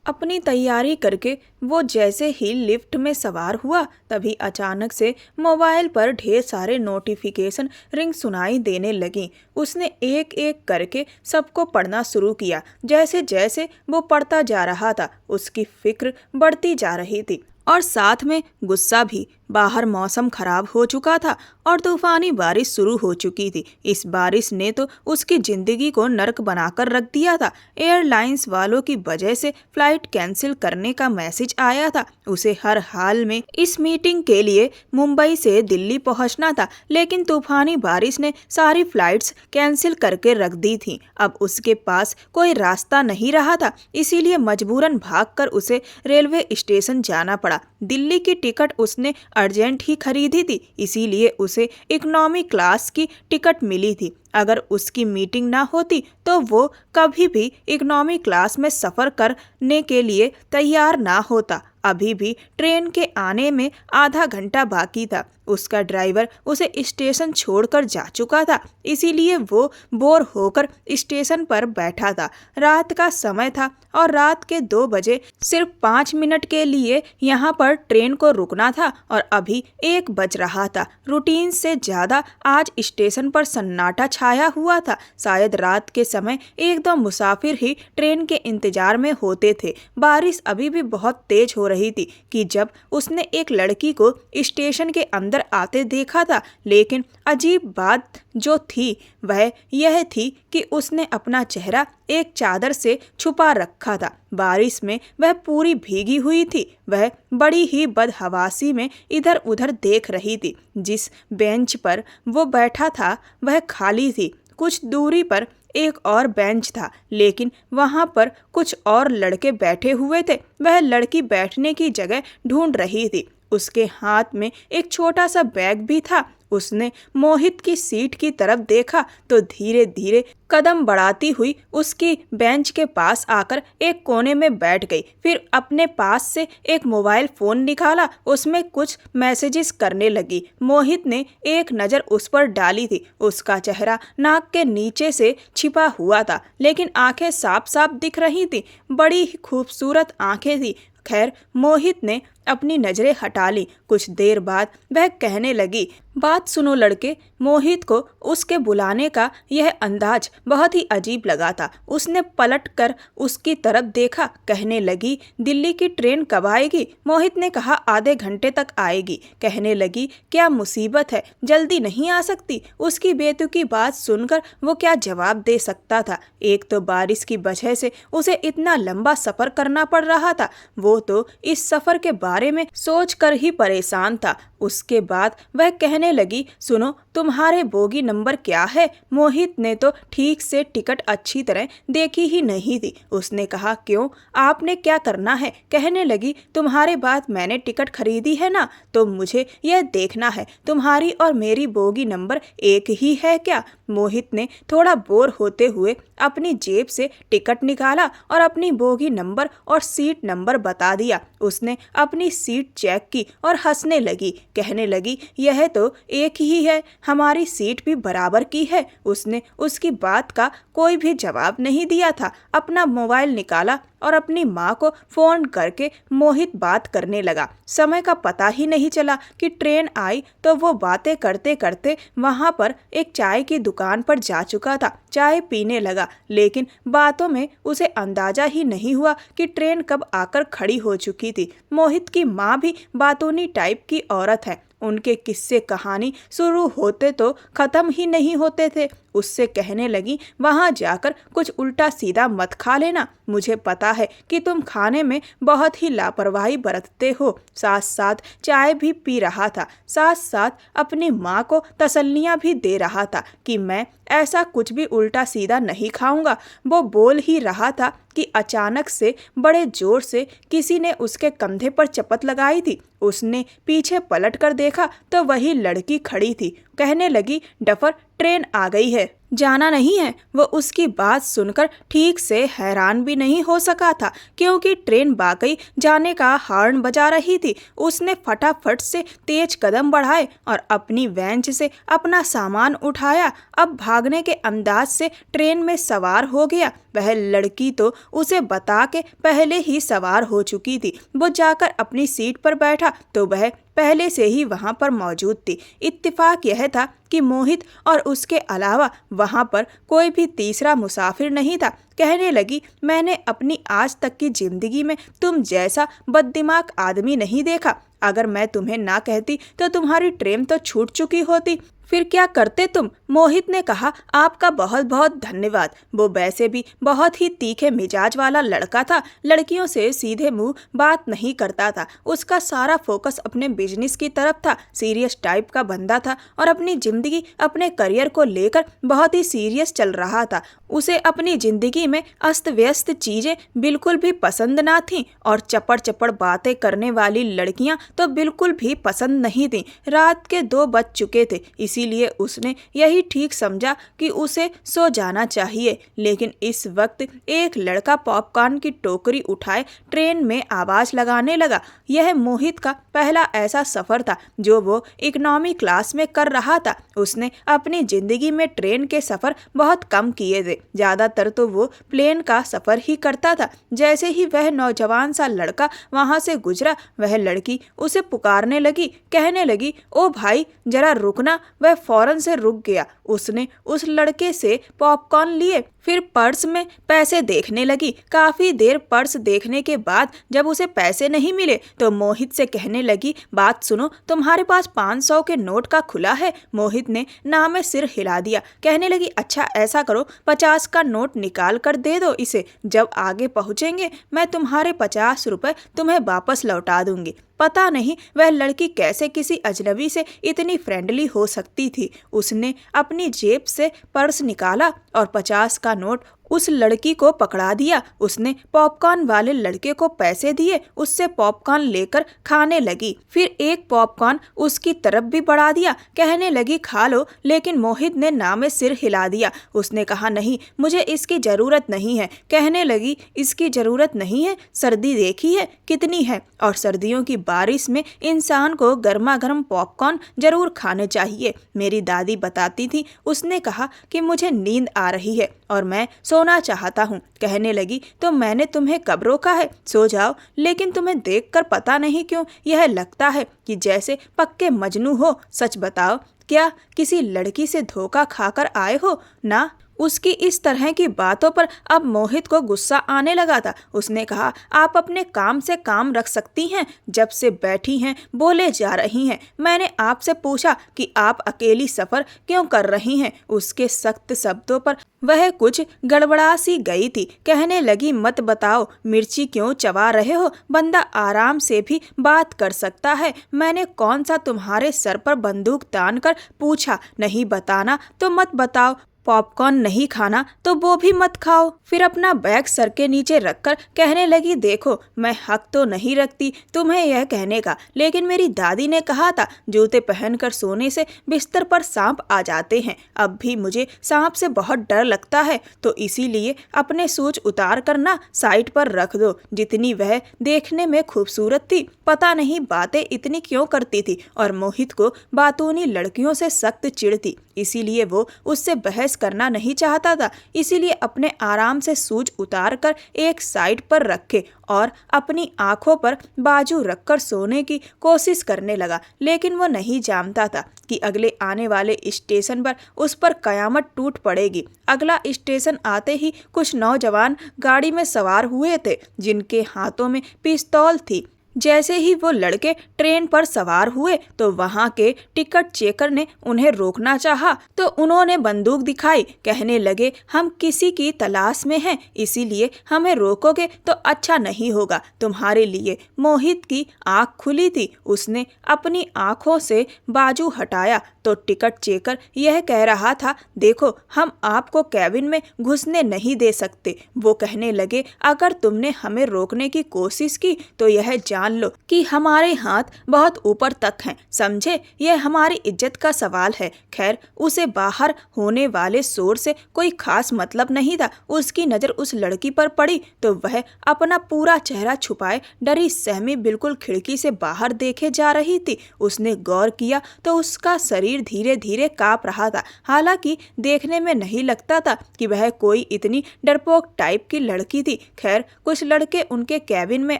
अपनी तैयारी करके वो जैसे ही लिफ्ट में सवार हुआ तभी अचानक से मोबाइल पर ढेर सारे नोटिफिकेशन रिंग सुनाई देने लगी। उसने एक एक करके सबको पढ़ना शुरू किया। जैसे जैसे वो पढ़ता जा रहा था उसकी फिक्र बढ़ती जा रही थी और साथ में गुस्सा भी। बाहर मौसम खराब हो चुका था और तूफानी बारिश शुरू हो चुकी थी। इस बारिश ने तो उसकी जिंदगी को नर्क बनाकर रख दिया था। एयरलाइंस वालों की वजह से फ्लाइट कैंसिल करने का मैसेज आया था। उसे हर हाल में इस मीटिंग के लिए मुंबई से दिल्ली पहुंचना था, लेकिन तूफानी बारिश ने सारी फ्लाइट्स कैंसिल करके रख दी थी। अब उसके पास कोई रास्ता नहीं रहा था, इसीलिए मजबूरन भागकर उसे रेलवे स्टेशन जाना पड़ा। दिल्ली की टिकट उसने अर्जेंट ही खरीदी थी, इसीलिए उसे इकोनॉमी क्लास की टिकट मिली थी। अगर उसकी मीटिंग ना होती तो वो कभी भी इकोनॉमी क्लास में सफ़र करने के लिए तैयार ना होता। अभी भी ट्रेन के आने में आधा घंटा बाकी था। उसका ड्राइवर उसे स्टेशन छोड़कर जा चुका था, इसीलिए वो बोर होकर स्टेशन पर बैठा था। रात का समय था और रात के 2 बजे सिर्फ 5 मिनट के लिए यहाँ पर ट्रेन को रुकना था और अभी 1 बज रहा था। रूटीन से ज़्यादा आज स्टेशन पर सन्नाटा छाया हुआ था। शायद रात के समय एक दो मुसाफिर ही ट्रेन के इंतजार में होते थे। बारिश अभी भी बहुत तेज हो रही थी कि जब उसने एक लड़की को स्टेशन के अंदर आते देखा था, लेकिन अजीब बात जो थी वह यह थी कि उसने अपना चेहरा एक चादर से छुपा रखा था। बारिश में वह पूरी भीगी हुई थी। वह बड़ी ही बदहवासी में इधर उधर देख रही थी। जिस बेंच पर वो बैठा था वह खाली थी। कुछ दूरी पर एक और बेंच था, लेकिन वहां पर कुछ और लड़के बैठे हुए थे। वह लड़की बैठने की जगह ढूंढ रही थी। उसके हाथ में एक छोटा सा बैग भी था। उसने मोहित की सीट की तरफ देखा तो धीरे धीरे कदम बढ़ाती हुई उसकी बेंच के पास आकर एक कोने में बैठ गई। फिर अपने पास से एक मोबाइल फ़ोन निकाला, उसमें कुछ मैसेजेस करने लगी। मोहित ने एक नज़र उस पर डाली थी। उसका चेहरा नाक के नीचे से छिपा हुआ था, लेकिन आंखें साफ साफ दिख रही थी। बड़ी ही खूबसूरत आंखें थी। खैर, मोहित ने अपनी नजरें हटा ली। कुछ देर बाद वह कहने लगी, बात सुनो लड़के। मोहित को उसके बुलाने का यह अंदाज बहुत ही अजीब लगा था। उसने पलट कर उसकी तरफ देखा। कहने लगी, दिल्ली की ट्रेन कब आएगी? मोहित ने कहा, आधे घंटे तक आएगी। कहने लगी, क्या मुसीबत है, जल्दी नहीं आ सकती? उसकी बेतुकी बात सुनकर वो क्या जवाब दे सकता था। एक तो बारिश की वजह से उसे इतना लंबा सफ़र करना पड़ रहा था। वो तो इस सफ़र के बारे में सोचकर ही परेशान था। उसके बाद वह कहने लगी, सुनो, तुम्हारे बोगी नंबर क्या है? मोहित ने तो ठीक से टिकट अच्छी तरह देखी ही नहीं थी। उसने कहा, क्यों, आपने क्या करना है? कहने लगी, तुम्हारे बाद मैंने टिकट खरीदी है ना, तो मुझे यह देखना है तुम्हारी और मेरी बोगी नंबर एक ही है क्या? मोहित ने थोड़ा बोर होते हुए अपनी जेब से टिकट निकाला और अपनी बोगी नंबर और सीट नंबर बता दिया। उसने अपनी सीट चेक की और हंसने लगी। कहने लगी, यह तो एक ही है, हमारी सीट भी बराबर की है। उसने उसकी बात का कोई भी जवाब नहीं दिया था। अपना मोबाइल निकाला और अपनी माँ को फ़ोन करके मोहित बात करने लगा। समय का पता ही नहीं चला कि ट्रेन आई तो वो बातें करते करते वहाँ पर एक चाय की दुकान पर जा चुका था। चाय पीने लगा, लेकिन बातों में उसे अंदाजा ही नहीं हुआ कि ट्रेन कब आकर खड़ी हो चुकी थी। मोहित की माँ भी बातूनी टाइप की औरत है। उनके किस्से कहानी शुरू होते तो ख़त्म ही नहीं होते थे। उससे कहने लगी, वहाँ जाकर कुछ उल्टा सीधा मत खा लेना। मुझे पता है कि तुम खाने में बहुत ही लापरवाही बरतते हो। साथ साथ चाय भी पी रहा था, साथ साथ अपनी माँ को तसल्लियाँ भी दे रहा था कि मैं ऐसा कुछ भी उल्टा सीधा नहीं खाऊंगा। वो बोल ही रहा था कि अचानक से बड़े जोर से किसी ने उसके कंधे पर चपत लगाई थी। उसने पीछे पलट कर देखा तो वही लड़की खड़ी थी। कहने लगी, डफर, ट्रेन आ गई है। जाना नहीं है। वो उसकी बात सुनकर ठीक से हैरान भी नहीं हो सका था, क्योंकि ट्रेन वाकई जाने का हॉर्न बजा रही थी। उसने फटाफट से तेज कदम बढ़ाए और अपनी बेंच से अपना सामान उठाया। अब भागने के अंदाज से ट्रेन में सवार हो गया। वह लड़की तो उसे बता के पहले ही सवार हो चुकी थी। वो जाकर अपनी सीट पर बैठा तो वह पहले से ही वहां पर मौजूद थी। इत्तेफाक यह था कि मोहित और उसके अलावा वहां पर कोई भी तीसरा मुसाफिर नहीं था। कहने लगी, मैंने अपनी आज तक की जिंदगी में तुम जैसा बददिमाग आदमी नहीं देखा। अगर मैं तुम्हें ना कहती तो तुम्हारी ट्रेन तो छूट चुकी होती। फिर क्या करते तुम? मोहित ने कहा, आपका बहुत बहुत धन्यवाद। वो वैसे भी बहुत ही तीखे मिजाज वाला लड़का था। लड़कियों से सीधे मुंह बात नहीं करता था। उसका सारा फोकस अपने बिजनेस की तरफ था। सीरियस टाइप का बंदा था और अपनी जिंदगी, अपने करियर को लेकर बहुत ही सीरियस चल रहा था। उसे अपनी जिंदगी में अस्त व्यस्त चीजें बिल्कुल भी पसंद ना थीं और चपड़ चपड़ बातें करने वाली लड़कियां तो बिल्कुल भी पसंद नहीं थीं। रात के 2 बज चुके थे, इसीलिए उसने यही ठीक समझा कि उसे सो जाना चाहिए। लेकिन इस वक्त एक लड़का पॉपकॉर्न की टोकरी उठाए ट्रेन में आवाज लगाने लगा। यह मोहित का पहला ऐसा सफर था जो वो इकोनॉमी क्लास में कर रहा था। उसने अपनी जिंदगी में ट्रेन के सफर बहुत कम किए थे। ज्यादातर तो वो प्लेन का सफर ही करता था। जैसे ही वह नौजवान सा लड़का वहां से गुजरा, वह लड़की उसे पुकारने लगी, कहने लगी, ओ भाई जरा रुकना। वह फौरन से रुक गया। उसने उस लड़के से पॉपकॉर्न लिए, फिर पर्स में पैसे देखने लगी। काफी देर पर्स देखने के बाद जब उसे पैसे नहीं मिले तो मोहित से कहने लगी, बात सुनो, तुम्हारे पास 500 के नोट का खुला है? मोहित ने ना में सिर हिला दिया। कहने लगी, अच्छा ऐसा करो, 50 का नोट निकाल कर दे दो इसे। जब आगे पहुंचेंगे मैं तुम्हारे 50 रुपए तुम्हें वापस लौटा दूंगी। पता नहीं वह लड़की कैसे किसी अजनबी से इतनी फ्रेंडली हो सकती थी। उसने अपनी जेब से पर्स निकाला और 50 का नोट उस लड़की को पकड़ा दिया। उसने पॉपकॉर्न वाले लड़के को पैसे दिए, उससे पॉपकॉर्न लेकर खाने लगी। फिर एक पॉपकॉर्न उसकी तरफ भी बढ़ा दिया। कहने लगी, खा लो। लेकिन मोहित ने ना में सिर हिला दिया। उसने कहा, नहीं, मुझे इसकी जरूरत नहीं है। कहने लगी, इसकी जरूरत नहीं है? सर्दी देखी है कितनी है, और सर्दियों की बारिश में इंसान को गर्मा गर्म पॉपकॉर्न जरूर खाने चाहिए। मेरी दादी बताती थी। उसने कहा कि मुझे नींद आ रही है और मैं सोना चाहता हूँ। कहने लगी, तो मैंने तुम्हें कब रोका है? सो जाओ। लेकिन तुम्हें देखकर पता नहीं क्यों यह लगता है कि जैसे पक्के मजनू हो। सच बताओ, क्या किसी लड़की से धोखा खाकर आए हो ना? उसकी इस तरह की बातों पर अब मोहित को गुस्सा आने लगा था। उसने कहा, आप अपने काम से काम रख सकती हैं। जब से बैठी हैं बोले जा रही हैं। मैंने आपसे पूछा कि आप अकेली सफर क्यों कर रही हैं। उसके सख्त शब्दों पर वह कुछ गड़बड़ा सी गई थी। कहने लगी, मत बताओ, मिर्ची क्यों चबा रहे हो? बंदा आराम से भी बात कर सकता है। मैंने कौन सा तुम्हारे सर पर बंदूक तान कर पूछा? नहीं बताना तो मत बताओ। पॉपकॉर्न नहीं खाना तो वो भी मत खाओ। फिर अपना बैग सर के नीचे रखकर कहने लगी, देखो, मैं हक तो नहीं रखती तुम्हें यह कहने का, लेकिन मेरी दादी ने कहा था जूते पहनकर सोने से बिस्तर पर सांप आ जाते हैं। अब भी मुझे सांप से बहुत डर लगता है, तो इसीलिए अपने शूज उतार कर ना साइड पर रख दो। जितनी वह देखने में खूबसूरत थी, पता नहीं बातें इतनी क्यों करती थी, और मोहित को बातूनी लड़कियों से सख्त चिढ़ थी। इसीलिए वो उससे बहस करना नहीं चाहता था। इसीलिए अपने आराम से शूज उतार कर एक साइड पर रखे और अपनी आंखों पर बाजू रखकर सोने की कोशिश करने लगा। लेकिन वो नहीं जानता था कि अगले आने वाले स्टेशन पर उस पर कयामत टूट पड़ेगी। अगला स्टेशन आते ही कुछ नौजवान गाड़ी में सवार हुए थे, जिनके हाथों में पिस्तौल थी। जैसे ही वो लड़के ट्रेन पर सवार हुए तो वहां के टिकट चेकर ने उन्हें रोकना चाहा, तो उन्होंने बंदूक दिखाई। कहने लगे, हम किसी की तलाश में हैं, इसीलिए हमें रोकोगे तो अच्छा नहीं होगा तुम्हारे लिए। मोहित की आंख खुली थी। उसने अपनी आंखों से बाजू हटाया तो टिकट चेकर यह कह रहा था, देखो हम आपको कैबिन में घुसने नहीं दे सकते। वो कहने लगे, अगर तुमने हमें रोकने की कोशिश की तो यह जान लो कि हमारे हाथ बहुत ऊपर तक हैं, समझे? यह हमारी इज्जत का सवाल है। खैर, उसे बाहर होने वाले शोर से कोई खास मतलब नहीं था। उसकी नज़र उस लड़की पर पड़ी तो वह अपना पूरा चेहरा छुपाए डरी सहमी बिल्कुल खिड़की से बाहर देखे जा रही थी। उसने गौर किया तो उसका शरीर धीरे धीरे काँप रहा था। हालांकि देखने में नहीं लगता था कि वह कोई इतनी डरपोक टाइप की लड़की थी। खैर, कुछ लड़के उनके कैबिन में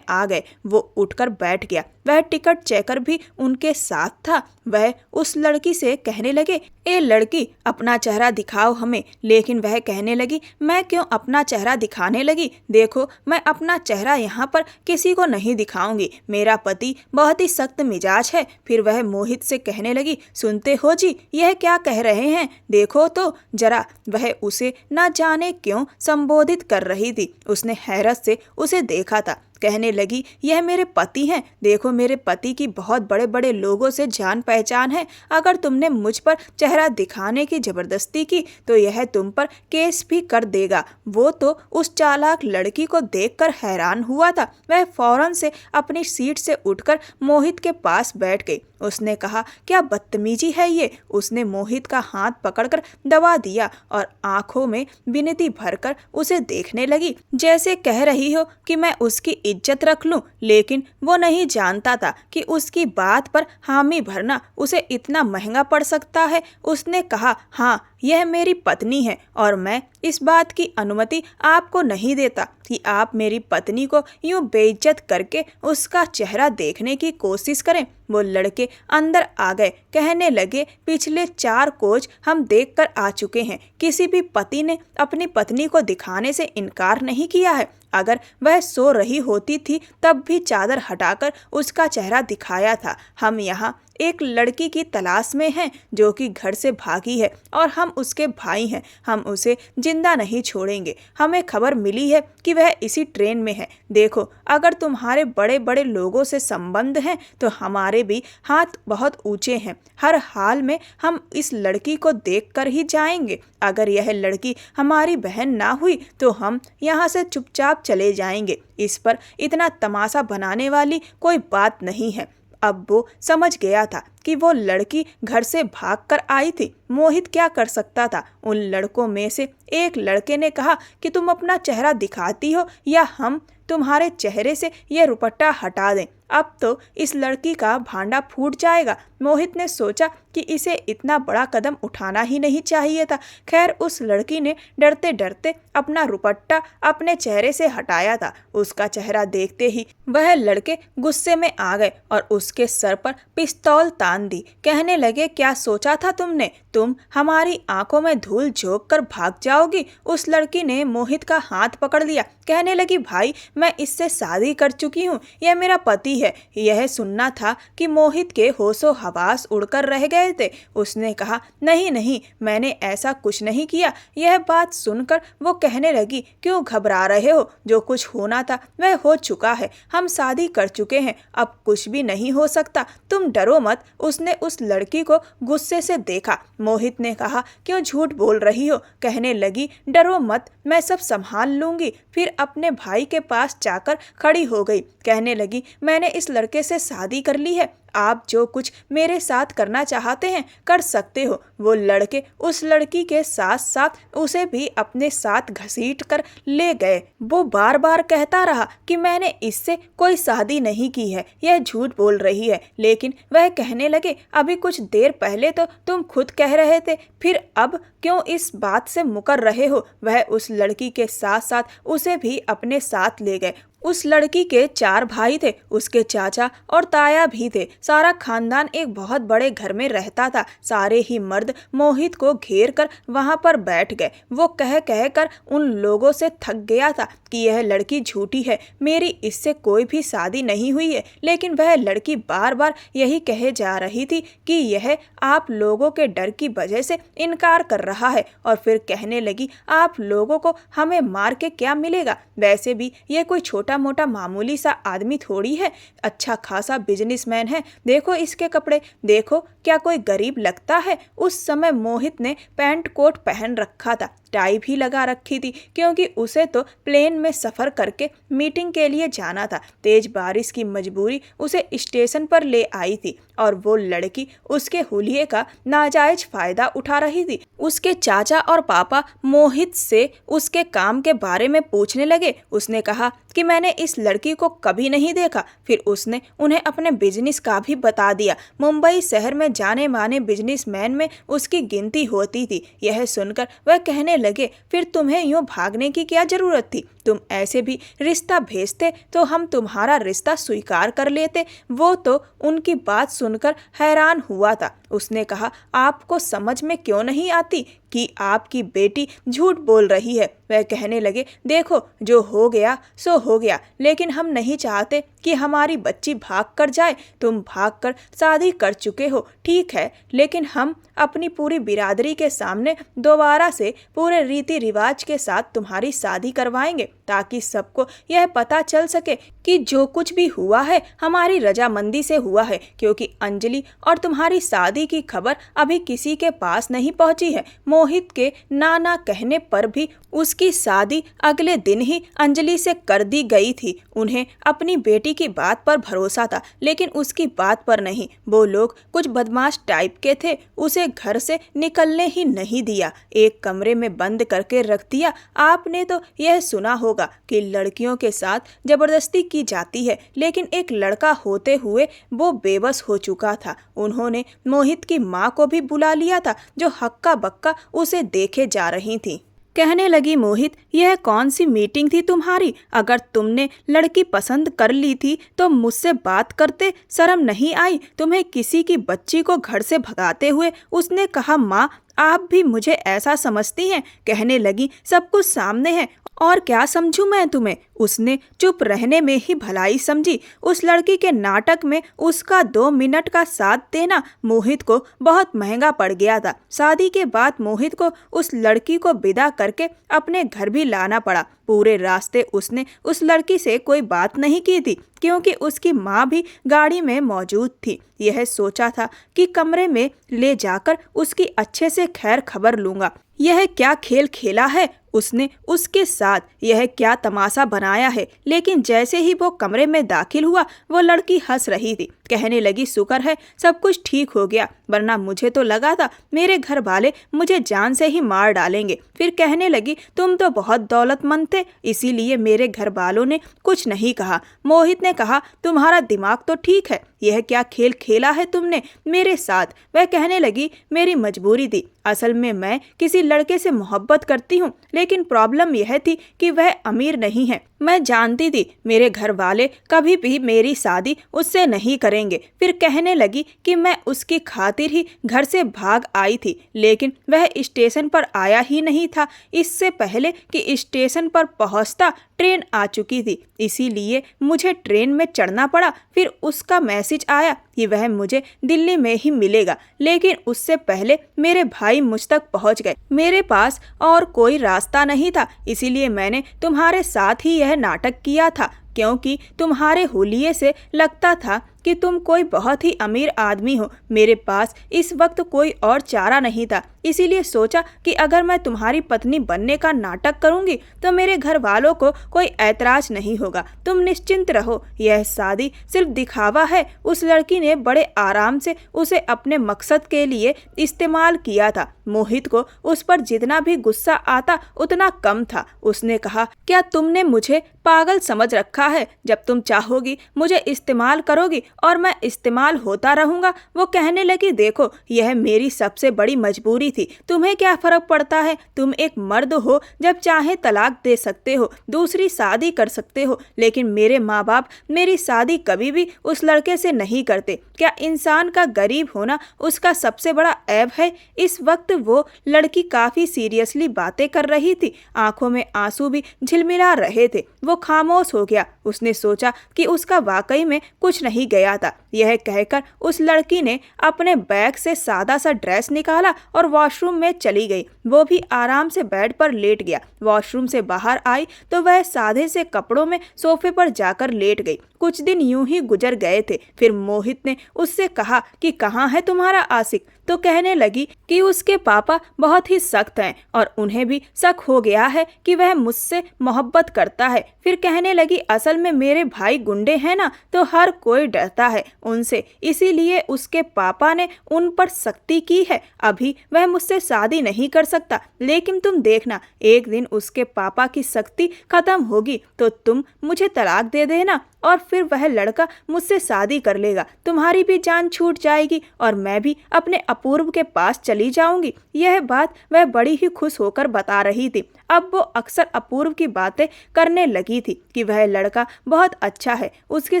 आ गए। वो उठकर बैठ गया। वह टिकट चेकर भी उनके साथ था। वह उस लड़की से कहने लगे, ए लड़की, अपना चेहरा दिखाओ हमें। लेकिन वह कहने लगी, मैं क्यों अपना चेहरा दिखाने लगी? देखो, मैं अपना चेहरा यहाँ पर किसी को नहीं दिखाऊंगी। मेरा पति बहुत ही सख्त मिजाज है। फिर वह मोहित से कहने लगी, सुनते हो जी, यह क्या कह रहे हैं? देखो तो जरा। वह उसे न जाने क्यों संबोधित कर रही थी। उसने हैरत से उसे देखा था। कहने लगी, यह मेरे पति हैं। देखो, मेरे पति की बहुत बड़े बड़े लोगों से जान पहचान है। अगर तुमने मुझ पर चेहरा दिखाने की जबरदस्ती की तो यह तुम पर केस भी कर देगा। वो तो उस चालाक लड़की को देखकर हैरान हुआ था। वह फौरन से अपनी सीट से उठकर मोहित के पास बैठ गई। उसने कहा, क्या बदतमीजी है ये? उसने मोहित का हाथ पकड़कर दबा दिया और आंखों में विनती भरकर उसे देखने लगी, जैसे कह रही हो कि मैं उसकी इज्जत रख लूं। लेकिन वो नहीं जानता था कि उसकी बात पर हामी भरना उसे इतना महंगा पड़ सकता है। उसने कहा, हाँ, यह मेरी पत्नी है और मैं इस बात की अनुमति आपको नहीं देता कि आप मेरी पत्नी को यूं बेइज्जत करके उसका चेहरा देखने की कोशिश करें। वो लड़के अंदर आ गए। कहने लगे, पिछले 4 कोच हम देखकर आ चुके हैं। किसी भी पति ने अपनी पत्नी को दिखाने से इनकार नहीं किया है। अगर वह सो रही होती थी तब भी चादर हटाकर उसका चेहरा दिखाया था। हम यहाँ एक लड़की की तलाश में हैं जो कि घर से भागी है और हम उसके भाई हैं। हम उसे जिंदा नहीं छोड़ेंगे। हमें खबर मिली है कि वह इसी ट्रेन में है। देखो, अगर तुम्हारे बड़े बड़े लोगों से संबंध हैं तो हमारे भी हाथ बहुत ऊंचे हैं। हर हाल में हम इस लड़की को देखकर ही जाएंगे। अगर यह लड़की हमारी बहन ना हुई तो हम यहाँ से चुपचाप चले जाएंगे। इस पर इतना तमाशा बनाने वाली कोई बात नहीं है। अब वो समझ गया था कि वो लड़की घर से भागकर आई थी। मोहित क्या कर सकता था? उन लड़कों में से एक लड़के ने कहा कि तुम अपना चेहरा दिखाती हो या हम तुम्हारे चेहरे से यह रुपट्टा हटा दें। अब तो इस लड़की का भांडा फूट जाएगा। मोहित ने सोचा कि इसे इतना बड़ा कदम उठाना ही नहीं चाहिए था। खैर, उस लड़की ने डरते डरते अपना रुपट्टा अपने चेहरे से हटाया था। उसका चेहरा देखते ही वह लड़के गुस्से में आ गए और उसके सर पर पिस्तौल तान दी। कहने लगे, क्या सोचा था तुमने? तुम हमारी आंखों में धूल झोंक कर भाग जाओगी? उस लड़की ने मोहित का हाथ पकड़ लिया। कहने लगी, भाई, मैं इससे शादी कर चुकी हूँ। यह मेरा पति है। यह सुनना था कि मोहित के होशो हवास उड़कर रह गए थे। उसने कहा, नहीं नहीं, मैंने ऐसा कुछ नहीं किया। यह बात सुनकर वो कहने लगी, क्यों घबरा रहे हो? जो कुछ होना था वह हो चुका है। हम शादी कर चुके हैं। अब कुछ भी नहीं हो सकता। तुम डरो मत। उसने उस लड़की को गुस्से से देखा। मोहित ने कहा, क्यों झूठ बोल रही हो? कहने लगी, डरो मत, मैं सब संभाल लूंगी। फिर अपने भाई के पास जाकर खड़ी हो गई। कहने लगी, मैंने इस लड़के से शादी कर ली है। आप जो कुछ मेरे साथ करना चाहते हैं कर सकते हो। वो लड़के उस लड़की के साथ साथ उसे भी अपने साथ घसीट कर ले गए। वो बार बार कहता रहा कि मैंने इससे कोई शादी नहीं की है, यह झूठ बोल रही है। लेकिन वह कहने लगे, अभी कुछ देर पहले तो तुम खुद कह रहे थे, फिर अब क्यों इस बात से मुकर रहे हो? वह उस लड़की के साथ साथ उसे भी अपने साथ ले गए। उस लड़की के 4 भाई थे। उसके चाचा और ताया भी थे। सारा खानदान एक बहुत बड़े घर में रहता था। सारे ही मर्द मोहित को घेर कर वहां पर बैठ गए। वो कह कह कर उन लोगों से थक गया था कि यह लड़की झूठी है, मेरी इससे कोई भी शादी नहीं हुई है। लेकिन वह लड़की बार बार यही कहे जा रही थी कि यह आप लोगों के डर की वजह से इनकार कर रहा है। और फिर कहने लगी, आप लोगों को हमें मार के क्या मिलेगा? वैसे भी यह कोई छोटा छोटा मोटा मामूली सा आदमी थोड़ी है, अच्छा खासा बिजनेसमैन है। देखो इसके कपड़े, देखो क्या कोई गरीब लगता है। उस समय मोहित ने पैंट कोट पहन रखा था, टाई भी लगा रखी थी, क्योंकि उसे तो प्लेन में सफ़र करके मीटिंग के लिए जाना था। तेज बारिश की मजबूरी उसे स्टेशन पर ले आई थी और वो लड़की उसके हुलिये का नाजायज फायदा उठा रही थी। उसके चाचा और पापा मोहित से उसके काम के बारे में पूछने लगे। उसने कहा कि मैंने इस लड़की को कभी नहीं देखा। फिर उसने उन्हें अपने बिजनेस का भी बता दिया। मुंबई शहर में जाने माने बिजनेसमैन में उसकी गिनती होती थी। यह सुनकर वह कहने लगे, फिर तुम्हें यूं भागने की क्या जरूरत थी? तुम ऐसे भी रिश्ता भेजते तो हम तुम्हारा रिश्ता स्वीकार कर लेते। वो तो उनकी बात सुनकर हैरान हुआ था। उसने कहा, आपको समझ में क्यों नहीं आती कि आपकी बेटी झूठ बोल रही है? वह कहने लगे, देखो जो हो गया सो हो गया, लेकिन हम नहीं चाहते कि हमारी बच्ची भाग कर जाए। तुम भाग कर शादी कर चुके हो, ठीक है, लेकिन हम अपनी पूरी बिरादरी के सामने दोबारा से पूरे रीति रिवाज के साथ तुम्हारी शादी करवाएंगे, ताकि सबको यह पता चल सके कि जो कुछ भी हुआ है हमारी रजामंदी से हुआ है। क्योंकि अंजलि और तुम्हारी शादी की खबर अभी किसी के पास नहीं पहुंची है। मोहित के ना कहने पर भी उसकी शादी अगले दिन ही अंजलि से कर दी गई थी। उन्हें अपनी बेटी की बात पर भरोसा था, लेकिन उसकी बात पर नहीं। वो लोग कुछ बदमाश टाइप के थे। उसे घर से निकलने ही नहीं दिया, एक कमरे में बंद करके रख दिया। आपने तो यह सुना होगा कि लड़कियों के साथ जबरदस्ती की जाती है, लेकिन एक लड़का होते हुए वो बेबस हो चुका था। उन्होंने मोहित की माँ को भी बुला लिया था, जो हक्का बक्का उसे देखे जा रही थी। कहने लगी, मोहित, यह कौन सी मीटिंग थी तुम्हारी? अगर तुमने लड़की पसंद कर ली थी तो मुझसे बात करते शर्म नहीं आई तुम्हें किसी की बच्ची को घर से भगाते हुए? उसने कहा, माँ आप भी मुझे ऐसा समझती हैं? कहने लगी, सब कुछ सामने है और क्या समझूं मैं तुम्हें? उसने चुप रहने में ही भलाई समझी। उस लड़की के नाटक में उसका 2 मिनट का साथ देना मोहित को बहुत महंगा पड़ गया था। शादी के बाद मोहित को उस लड़की को विदा करके अपने घर भी लाना पड़ा। पूरे रास्ते उसने उस लड़की से कोई बात नहीं की थी, क्योंकि उसकी माँ भी गाड़ी में मौजूद थी। यह सोचा था कि कमरे में ले जाकर उसकी अच्छे से खैर खबर लूंगा। यह क्या खेल खेला है उसने उसके साथ, यह क्या तमाशा बनाया है। लेकिन जैसे ही वो कमरे में दाखिल हुआ, वो लड़की हंस रही थी। कहने लगी, शुक्र है सब कुछ ठीक हो गया, वरना मुझे तो लगा था मेरे घर वाले मुझे जान से ही मार डालेंगे। फिर कहने लगी, तुम तो बहुत दौलतमंद थे, इसीलिए मेरे घर वालों ने कुछ नहीं कहा। मोहित ने कहा, तुम्हारा दिमाग तो ठीक है, यह क्या खेल खेला है तुमने मेरे साथ? वह कहने लगी, मेरी मजबूरी थी। असल में मैं किसी लड़के से मोहब्बत करती हूँ, लेकिन प्रॉब्लम यह थी कि वह अमीर नहीं है। मैं जानती थी मेरे घर वाले कभी भी मेरी शादी उससे नहीं करेंगे। फिर कहने लगी कि मैं उसकी खातिर ही घर से भाग आई थी, लेकिन वह स्टेशन पर आया ही नहीं था। इससे पहले कि स्टेशन पर पहुंचता ट्रेन आ चुकी थी, इसीलिए मुझे ट्रेन में चढ़ना पड़ा। फिर उसका मैसेज आया कि वह मुझे दिल्ली में ही मिलेगा, लेकिन उससे पहले मेरे भाई मुझ तक पहुंच गए। मेरे पास और कोई रास्ता नहीं था, इसीलिए मैंने तुम्हारे साथ ही यह नाटक किया था, क्योंकि तुम्हारे हुलिये से लगता था कि तुम कोई बहुत ही अमीर आदमी हो। मेरे पास इस वक्त कोई और चारा नहीं था, इसीलिए सोचा कि अगर मैं तुम्हारी पत्नी बनने का नाटक करूंगी तो मेरे घर वालों को कोई ऐतराज नहीं होगा। तुम निश्चिंत रहो, यह शादी सिर्फ दिखावा है। उस लड़की ने बड़े आराम से उसे अपने मकसद के लिए इस्तेमाल किया था। मोहित को उस पर जितना भी गुस्सा आता उतना कम था। उसने कहा, क्या तुमने मुझे पागल समझ रखा है? जब तुम चाहोगी मुझे इस्तेमाल करोगी और मैं इस्तेमाल होता रहूंगा। वो कहने लगी, देखो यह मेरी सबसे बड़ी मजबूरी थी, तुम्हें क्या फर्क पड़ता है? तुम एक मर्द हो, जब चाहे तलाक दे सकते हो, दूसरी शादी कर सकते हो, लेकिन मेरे माँ बाप मेरी शादी कभी भी उस लड़के से नहीं करते। क्या इंसान का गरीब होना उसका सबसे बड़ा ऐब है? इस वक्त वो लड़की काफी सीरियसली बातें कर रही थी, आंखों में आंसू भी झिलमिला रहे थे। वो खामोश हो गया। उसने सोचा कि उसका वाकई में कुछ नहीं गया गया था। यह कहकर उस लड़की ने अपने बैग से सादा सा ड्रेस निकाला और वॉशरूम में चली गई। वो भी आराम से बेड पर लेट गया। वॉशरूम से बाहर आई तो वह सादे से कपड़ों में सोफे पर जाकर लेट गई। कुछ दिन यूं ही गुजर गए थे। फिर मोहित ने उससे कहा कि कहाँ है तुम्हारा आशिक, तो कहने लगी कि उसके पापा बहुत ही सख्त हैं और उन्हें भी शक हो गया है कि वह मुझसे मोहब्बत करता है। फिर कहने लगी असल में मेरे भाई गुंडे हैं ना, तो हर कोई डरता है उनसे, इसीलिए उसके पापा ने उन पर सख्ती की है। अभी वह मुझसे शादी नहीं कर सकता, लेकिन तुम देखना एक दिन उसके पापा की सख्ती खत्म होगी तो तुम मुझे तलाक दे देना और फिर वह लड़का मुझसे शादी कर लेगा। तुम्हारी भी जान छूट जाएगी और मैं भी अपने अपूर्व के पास चली जाऊंगी। यह बात वह बड़ी ही खुश होकर बता रही थी। अब वो अक्सर अपूर्व की बातें करने लगी थी कि वह लड़का बहुत अच्छा है, उसके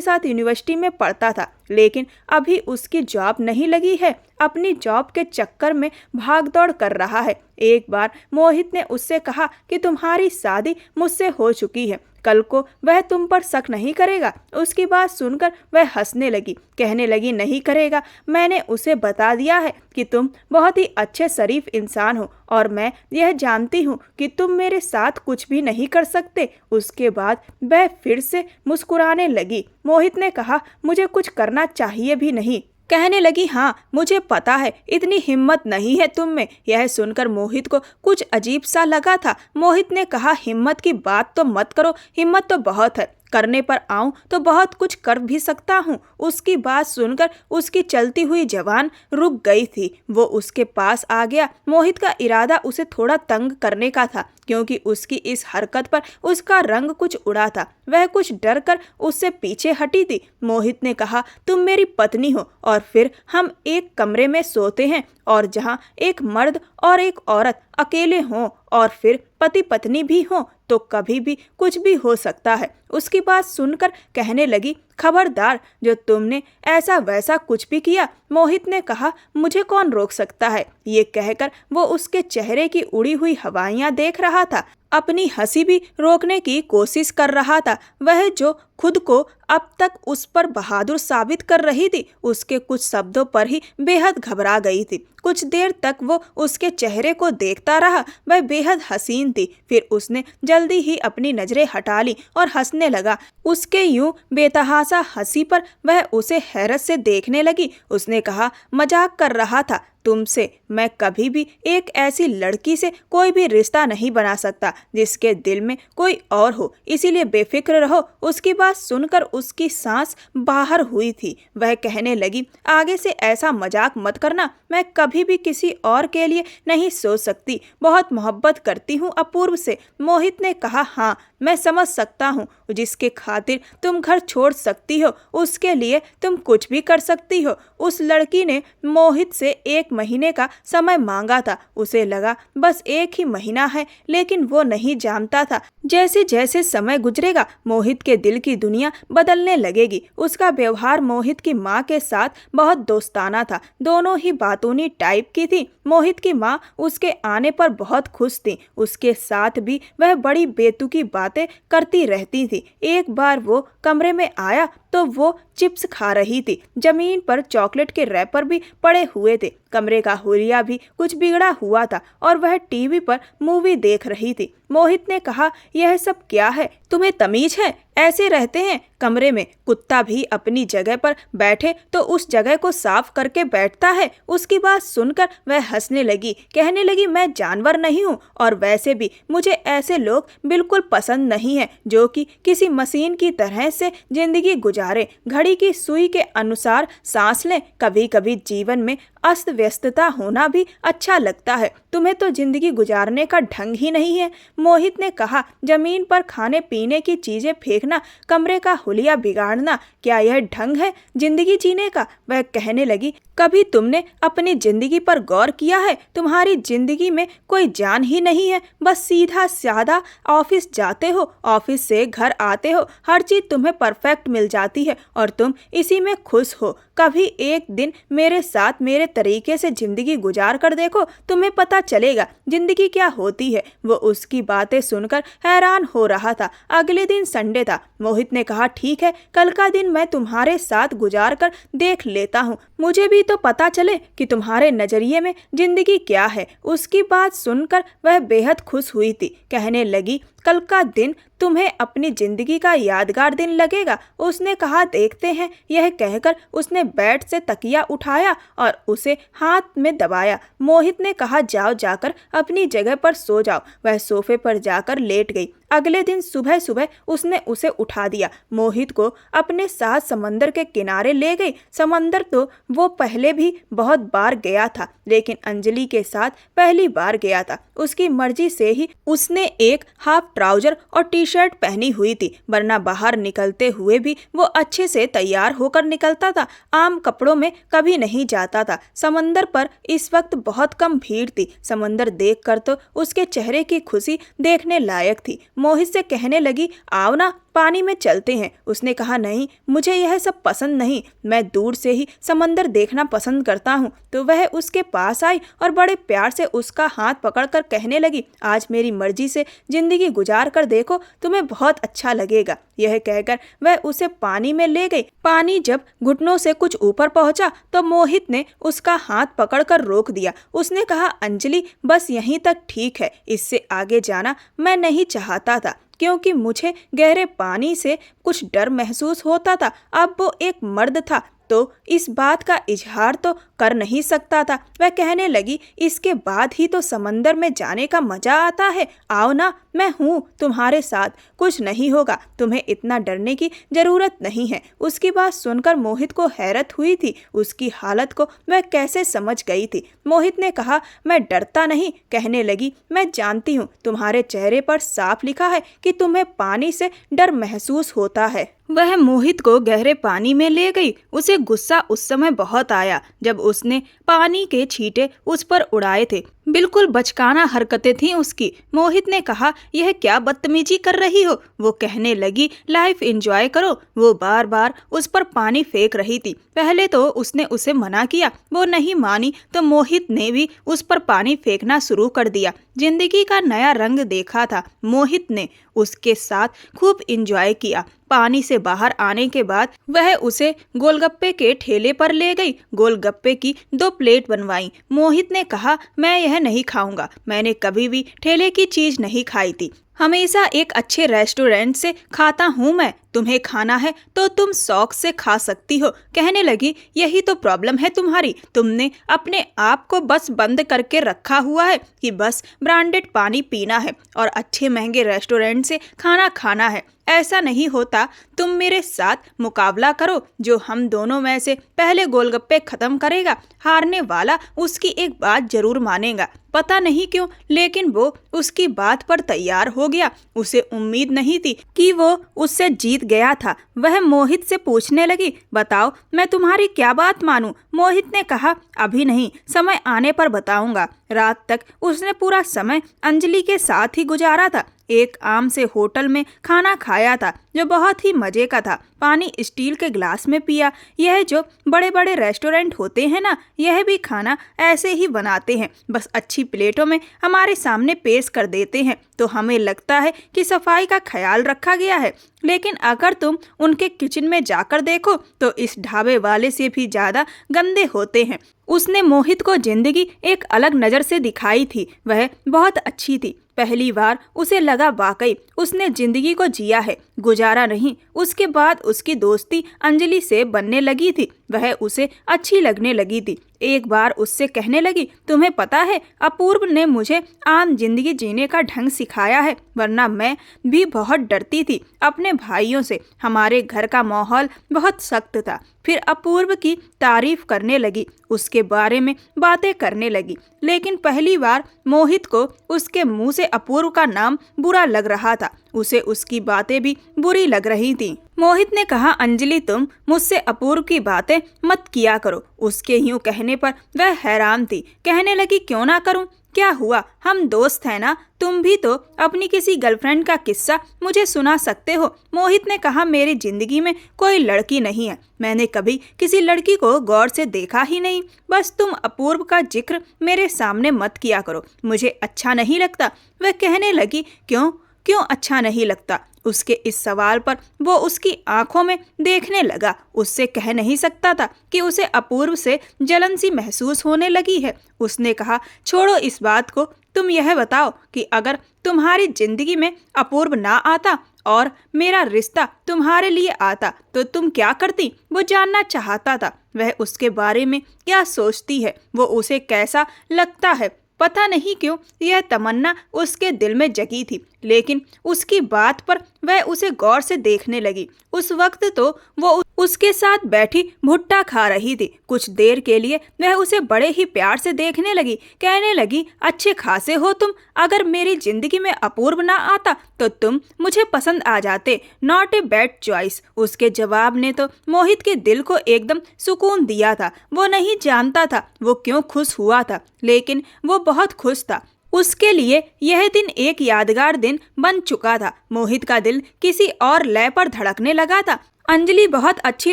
साथ यूनिवर्सिटी में पढ़ता था, लेकिन अभी उसकी जॉब नहीं लगी है, अपनी जॉब के चक्कर में भागदौड़ कर रहा है। एक बार मोहित ने उससे कहा कि तुम्हारी शादी मुझसे हो चुकी है, कल को वह तुम पर शक नहीं करेगा। उसकी बात सुनकर वह हंसने लगी, कहने लगी नहीं करेगा, मैंने उसे बता दिया है कि तुम बहुत ही अच्छे शरीफ इंसान हो और मैं यह जानती हूँ कि तुम मेरे साथ कुछ भी नहीं कर सकते। उसके बाद वह फिर से मुस्कुराने लगी। मोहित ने कहा मुझे कुछ करना चाहिए भी नहीं। कहने लगी हाँ मुझे पता है, इतनी हिम्मत नहीं है तुम में। यह सुनकर मोहित को कुछ अजीब सा लगा था। मोहित ने कहा हिम्मत की बात तो मत करो, हिम्मत तो बहुत है, करने पर आऊं तो बहुत कुछ कर भी सकता हूँ। उसकी बात सुनकर उसकी चलती हुई जबान रुक गई थी। वो उसके पास आ गया। मोहित का इरादा उसे थोड़ा तंग करने का था, क्योंकि उसकी इस हरकत पर उसका रंग कुछ उड़ा था। वह कुछ डर कर उससे पीछे हटी थी। मोहित ने कहा तुम मेरी पत्नी हो और फिर हम एक कमरे में सोते हैं, और जहाँ एक मर्द और एक औरत अकेले हों और फिर पति पत्नी भी हों तो कभी भी कुछ भी हो सकता है। उसकी बात सुनकर कहने लगी खबरदार जो तुमने ऐसा वैसा कुछ भी किया। मोहित ने कहा मुझे कौन रोक सकता है। ये कहकर वो उसके चेहरे की उड़ी हुई हवाइयां देख रहा था। अपनी हंसी भी रोकने की कोशिश कर रहा था। वह जो खुद को अब तक उस पर बहादुर साबित कर रही थी, उसके कुछ शब्दों पर ही बेहद घबरा गई थी। कुछ देर तक वो उसके चेहरे को देखता रहा। वह बेहद हसीन थी। फिर उसने जल्दी ही अपनी नजरें हटा ली और हंसने लगा। उसके यूं बेतहासा हंसी पर वह उसे हैरत से देखने लगी। उसने कहा मजाक कर रहा था तुमसे। मैं कभी भी एक ऐसी लड़की से कोई भी रिश्ता नहीं बना सकता जिसके दिल में कोई और हो, इसीलिए बेफिक्र रहो। उसकी बात सुनकर उसकी सांस बाहर हुई थी। वह कहने लगी आगे से ऐसा मजाक मत करना, मैं कभी भी किसी और के लिए नहीं सोच सकती, बहुत मोहब्बत करती हूँ अपूर्व से। मोहित ने कहा हाँ मैं समझ सकता हूँ, जिसके खातिर तुम घर छोड़ सकती हो उसके लिए तुम कुछ भी कर सकती हो। उस लड़की ने मोहित से 1 महीने का समय मांगा था। उसे लगा बस 1 ही महीना है, लेकिन वो नहीं जानता था जैसे जैसे समय गुजरेगा मोहित के दिल की दुनिया बदलने लगेगी। उसका व्यवहार मोहित की माँ के साथ बहुत दोस्ताना था। दोनों ही बातूनी टाइप की थी। मोहित की माँ उसके आने पर बहुत खुश थी। उसके साथ भी वह बड़ी बेतुकी बातें करती रहती थी। एक बार वो कमरे में आया तो वो चिप्स खा रही थी। जमीन पर चॉकलेट के रैपर भी पड़े हुए थे। कमरे का हुलिया भी कुछ बिगड़ा हुआ था और वह टीवी पर मूवी देख रही थी। मोहित ने कहा यह सब क्या है, तुम्हें तमीज है? ऐसे रहते हैं कमरे में? कुत्ता भी अपनी जगह पर बैठे तो उस जगह को साफ करके बैठता है। उसकी बात सुनकर वह हंसने लगी, कहने लगी मैं जानवर नहीं हूँ और वैसे भी मुझे ऐसे लोग बिल्कुल पसंद नहीं है जो कि किसी मशीन की तरह से जिंदगी गुजारे, घड़ी की सुई के अनुसार सांस लें। कभी कभी जीवन में अस्त व्यस्तता होना भी अच्छा लगता है। तुम्हें तो जिंदगी गुजारने का ढंग ही नहीं है। मोहित ने कहा जमीन पर खाने पीने की चीजें फेंकना, कमरे का हुलिया बिगाड़ना, क्या यह ढंग है जिंदगी जीने का? वह कहने लगी कभी तुमने अपनी जिंदगी पर गौर किया है? तुम्हारी जिंदगी में कोई जान ही नहीं है। बस सीधा साधा ऑफिस जाते हो, ऑफिस से घर आते हो, हर चीज तुम्हें परफेक्ट मिल जाती है और तुम इसी में खुश हो। कभी एक दिन मेरे साथ मेरे तरीके से जिंदगी गुजार कर देखो, तुम्हें पता चलेगा जिंदगी क्या होती है। वो उसकी बातें सुनकर हैरान हो रहा था। अगले दिन संडे था। मोहित ने कहा, ठीक है, कल का दिन मैं तुम्हारे साथ गुजार कर देख लेता हूँ, मुझे भी तो पता चले कि तुम्हारे नजरिए में जिंदगी क्या है। उसकी बात सुनकर वह बेहद खुश हुई थी। कहने लगी, कल का दिन तुम्हें अपनी जिंदगी का यादगार दिन लगेगा। उसने कहा, देखते हैं। यह कहकर उसने बेड से तकिया उठाया और उसे हाथ में दबाया। मोहित ने कहा, जाओ, जाकर अपनी जगह पर सो जाओ। वह सोफे पर जाकर लेट गई। अगले दिन सुबह सुबह उसने उसे उठा दिया। मोहित को अपने साथ समंदर के किनारे ले गई। समंदर तो वो पहले भी बहुत बार गया था, लेकिन अंजलि के साथ पहली बार गया था। उसकी मर्जी से ही उसने एक हाफ ट्राउजर और टी शर्ट पहनी हुई थी, वरना बाहर निकलते हुए भी वो अच्छे से तैयार होकर निकलता था। आम कपड़ों में कभी नहीं जाता था। समंदर पर इस वक्त बहुत कम भीड़ थी। समंदर देखकर तो उसके चेहरे की खुशी देखने लायक थी। मोहित से कहने लगी, आओ ना, पानी में चलते हैं। उसने कहा, नहीं, मुझे यह सब पसंद नहीं, मैं दूर से ही समंदर देखना पसंद करता हूँ। तो वह उसके पास आई और बड़े प्यार से उसका हाथ पकड़कर कहने लगी, आज मेरी मर्जी से जिंदगी गुजार कर देखो, तुम्हें बहुत अच्छा लगेगा। यह कहकर वह उसे पानी में ले गई। पानी जब घुटनों से कुछ ऊपर पहुंचा तो मोहित ने उसका हाथ पकड़कर रोक दिया। उसने कहा, अंजलि, बस यहीं तक ठीक है, इससे आगे जाना मैं नहीं चाहता था, क्योंकि मुझे गहरे पानी से कुछ डर महसूस होता था। अब वो एक मर्द था तो इस बात का इजहार तो कर नहीं सकता था। वह कहने लगी, इसके बाद ही तो समंदर में जाने का मजा आता है। आओ ना, मैं हूँ तुम्हारे साथ, कुछ नहीं होगा, तुम्हें इतना डरने की जरूरत नहीं है। उसकी बात सुनकर मोहित को हैरत हुई थी। उसकी हालत को वह कैसे समझ गई थी। मोहित ने कहा, मैं डरता नहीं। कहने लगी, मैं जानती हूँ, तुम्हारे चेहरे पर साफ लिखा है कि तुम्हें पानी से डर महसूस होता है। वह मोहित को गहरे पानी में ले गई। उसे गुस्सा उस समय बहुत आया जब उसने पानी के छींटे उस पर उड़ाए थे। बिल्कुल बचकाना हरकतें थीं उसकी। मोहित ने कहा, यह क्या बदतमीजी कर रही हो। वो कहने लगी, लाइफ एंजॉय करो। वो बार बार उस पर पानी फेंक रही थी। पहले तो उसने उसे मना किया, वो नहीं मानी तो मोहित ने भी उस पर पानी फेंकना शुरू कर दिया। जिंदगी का नया रंग देखा था। मोहित ने उसके साथ खूब एंजॉय किया। पानी से बाहर आने के बाद वह उसे गोलगप्पे के ठेले पर ले गई। गोलगप्पे की 2 प्लेट बनवाई। मोहित ने कहा, मैं यह नहीं खाऊंगा, मैंने कभी भी ठेले की चीज नहीं खाई थी, हमेशा एक अच्छे रेस्टोरेंट से खाता हूँ मैं। तुम्हें खाना है तो तुम शौक से खा सकती हो। कहने लगी, यही तो प्रॉब्लम है तुम्हारी, तुमने अपने आप को बस बंद करके रखा हुआ है कि बस ब्रांडेड पानी पीना है और अच्छे महंगे रेस्टोरेंट से खाना खाना है। ऐसा नहीं होता, तुम मेरे साथ मुकाबला करो, जो हम दोनों में से पहले गोलगप्पे खत्म करेगा, हारने वाला उसकी एक बात जरूर मानेगा। पता नहीं क्यों, लेकिन वो उसकी बात पर तैयार हो गया। उसे उम्मीद नहीं थी कि वो उससे जीत गया था। वह मोहित से पूछने लगी, बताओ, मैं तुम्हारी क्या बात मानूं? मोहित ने कहा, अभी नहीं, समय आने पर बताऊंगा। रात तक उसने पूरा समय अंजलि के साथ ही गुजारा था। एक आम से होटल में खाना खाया था जो बहुत ही मजे का था। पानी स्टील के ग्लास में पिया। यह जो बड़े बड़े रेस्टोरेंट होते हैं ना, यह भी खाना ऐसे ही बनाते हैं, बस अच्छी प्लेटों में हमारे सामने पेश कर देते हैं, तो हमें लगता है कि सफाई का ख्याल रखा गया है। लेकिन अगर तुम उनके किचन में जाकर देखो तो इस ढाबे वाले से भी ज्यादा गंदे होते हैं। उसने मोहित को जिंदगी एक अलग नज़र से दिखाई थी। वह बहुत अच्छी थी। पहली बार उसे लगा वाकई उसने जिंदगी को जिया है, गुजारा नहीं। उसके बाद उसकी दोस्ती अंजलि से बनने लगी थी। वह उसे अच्छी लगने लगी थी। एक बार उससे कहने लगी, तुम्हें पता है, अपूर्व ने मुझे आम जिंदगी जीने का ढंग सिखाया है, वरना मैं भी बहुत डरती थी अपने भाइयों से। हमारे घर का माहौल बहुत सख्त था। फिर अपूर्व की तारीफ करने लगी, उसके बारे में बातें करने लगी। लेकिन पहली बार मोहित को उसके मुंह से अपूर्व का नाम बुरा लग रहा था। उसे उसकी बातें भी बुरी लग रही थीं। मोहित ने कहा, अंजलि, तुम मुझसे अपूर्व की बातें मत किया करो। उसके यूं कहने पर वह हैरान थी। कहने लगी, क्यों ना करूं? क्या हुआ, हम दोस्त हैं ना, तुम भी तो अपनी किसी गर्लफ्रेंड का किस्सा मुझे सुना सकते हो। मोहित ने कहा, मेरी जिंदगी में कोई लड़की नहीं है, मैंने कभी किसी लड़की को गौर से देखा ही नहीं। बस तुम अपूर्व का जिक्र मेरे सामने मत किया करो, मुझे अच्छा नहीं लगता। वह कहने लगी, क्यों क्यों अच्छा नहीं लगता? उसके इस सवाल पर वो उसकी आंखों में देखने लगा। उससे कह नहीं सकता था कि उसे अपूर्व से जलन सी महसूस होने लगी है। उसने कहा, छोड़ो इस बात को, तुम यह बताओ कि अगर तुम्हारी जिंदगी में अपूर्व ना आता और मेरा रिश्ता तुम्हारे लिए आता तो तुम क्या करती? वो जानना चाहता था। वह उसके बारे में क्या सोचती है, वो उसे कैसा लगता है। पता नहीं क्यों यह तमन्ना उसके दिल में जगी थी, लेकिन उसकी बात पर वह उसे गौर से देखने लगी। उस वक्त तो वो उसके साथ बैठी भुट्टा खा रही थी। कुछ देर के लिए वह उसे बड़े ही प्यार से देखने लगी। कहने लगी, अच्छे खासे हो तुम, अगर मेरी जिंदगी में अपूर्व ना आता तो तुम मुझे पसंद आ जाते। Not a bad choice. उसके जवाब ने तो मोहित के दिल को एकदम सुकून दिया था। वो नहीं जानता था वो क्यों खुश हुआ था, लेकिन वो बहुत खुश था। उसके लिए यह दिन एक यादगार दिन बन चुका था। मोहित का दिल किसी और लय पर धड़कने लगा था। अंजलि बहुत अच्छी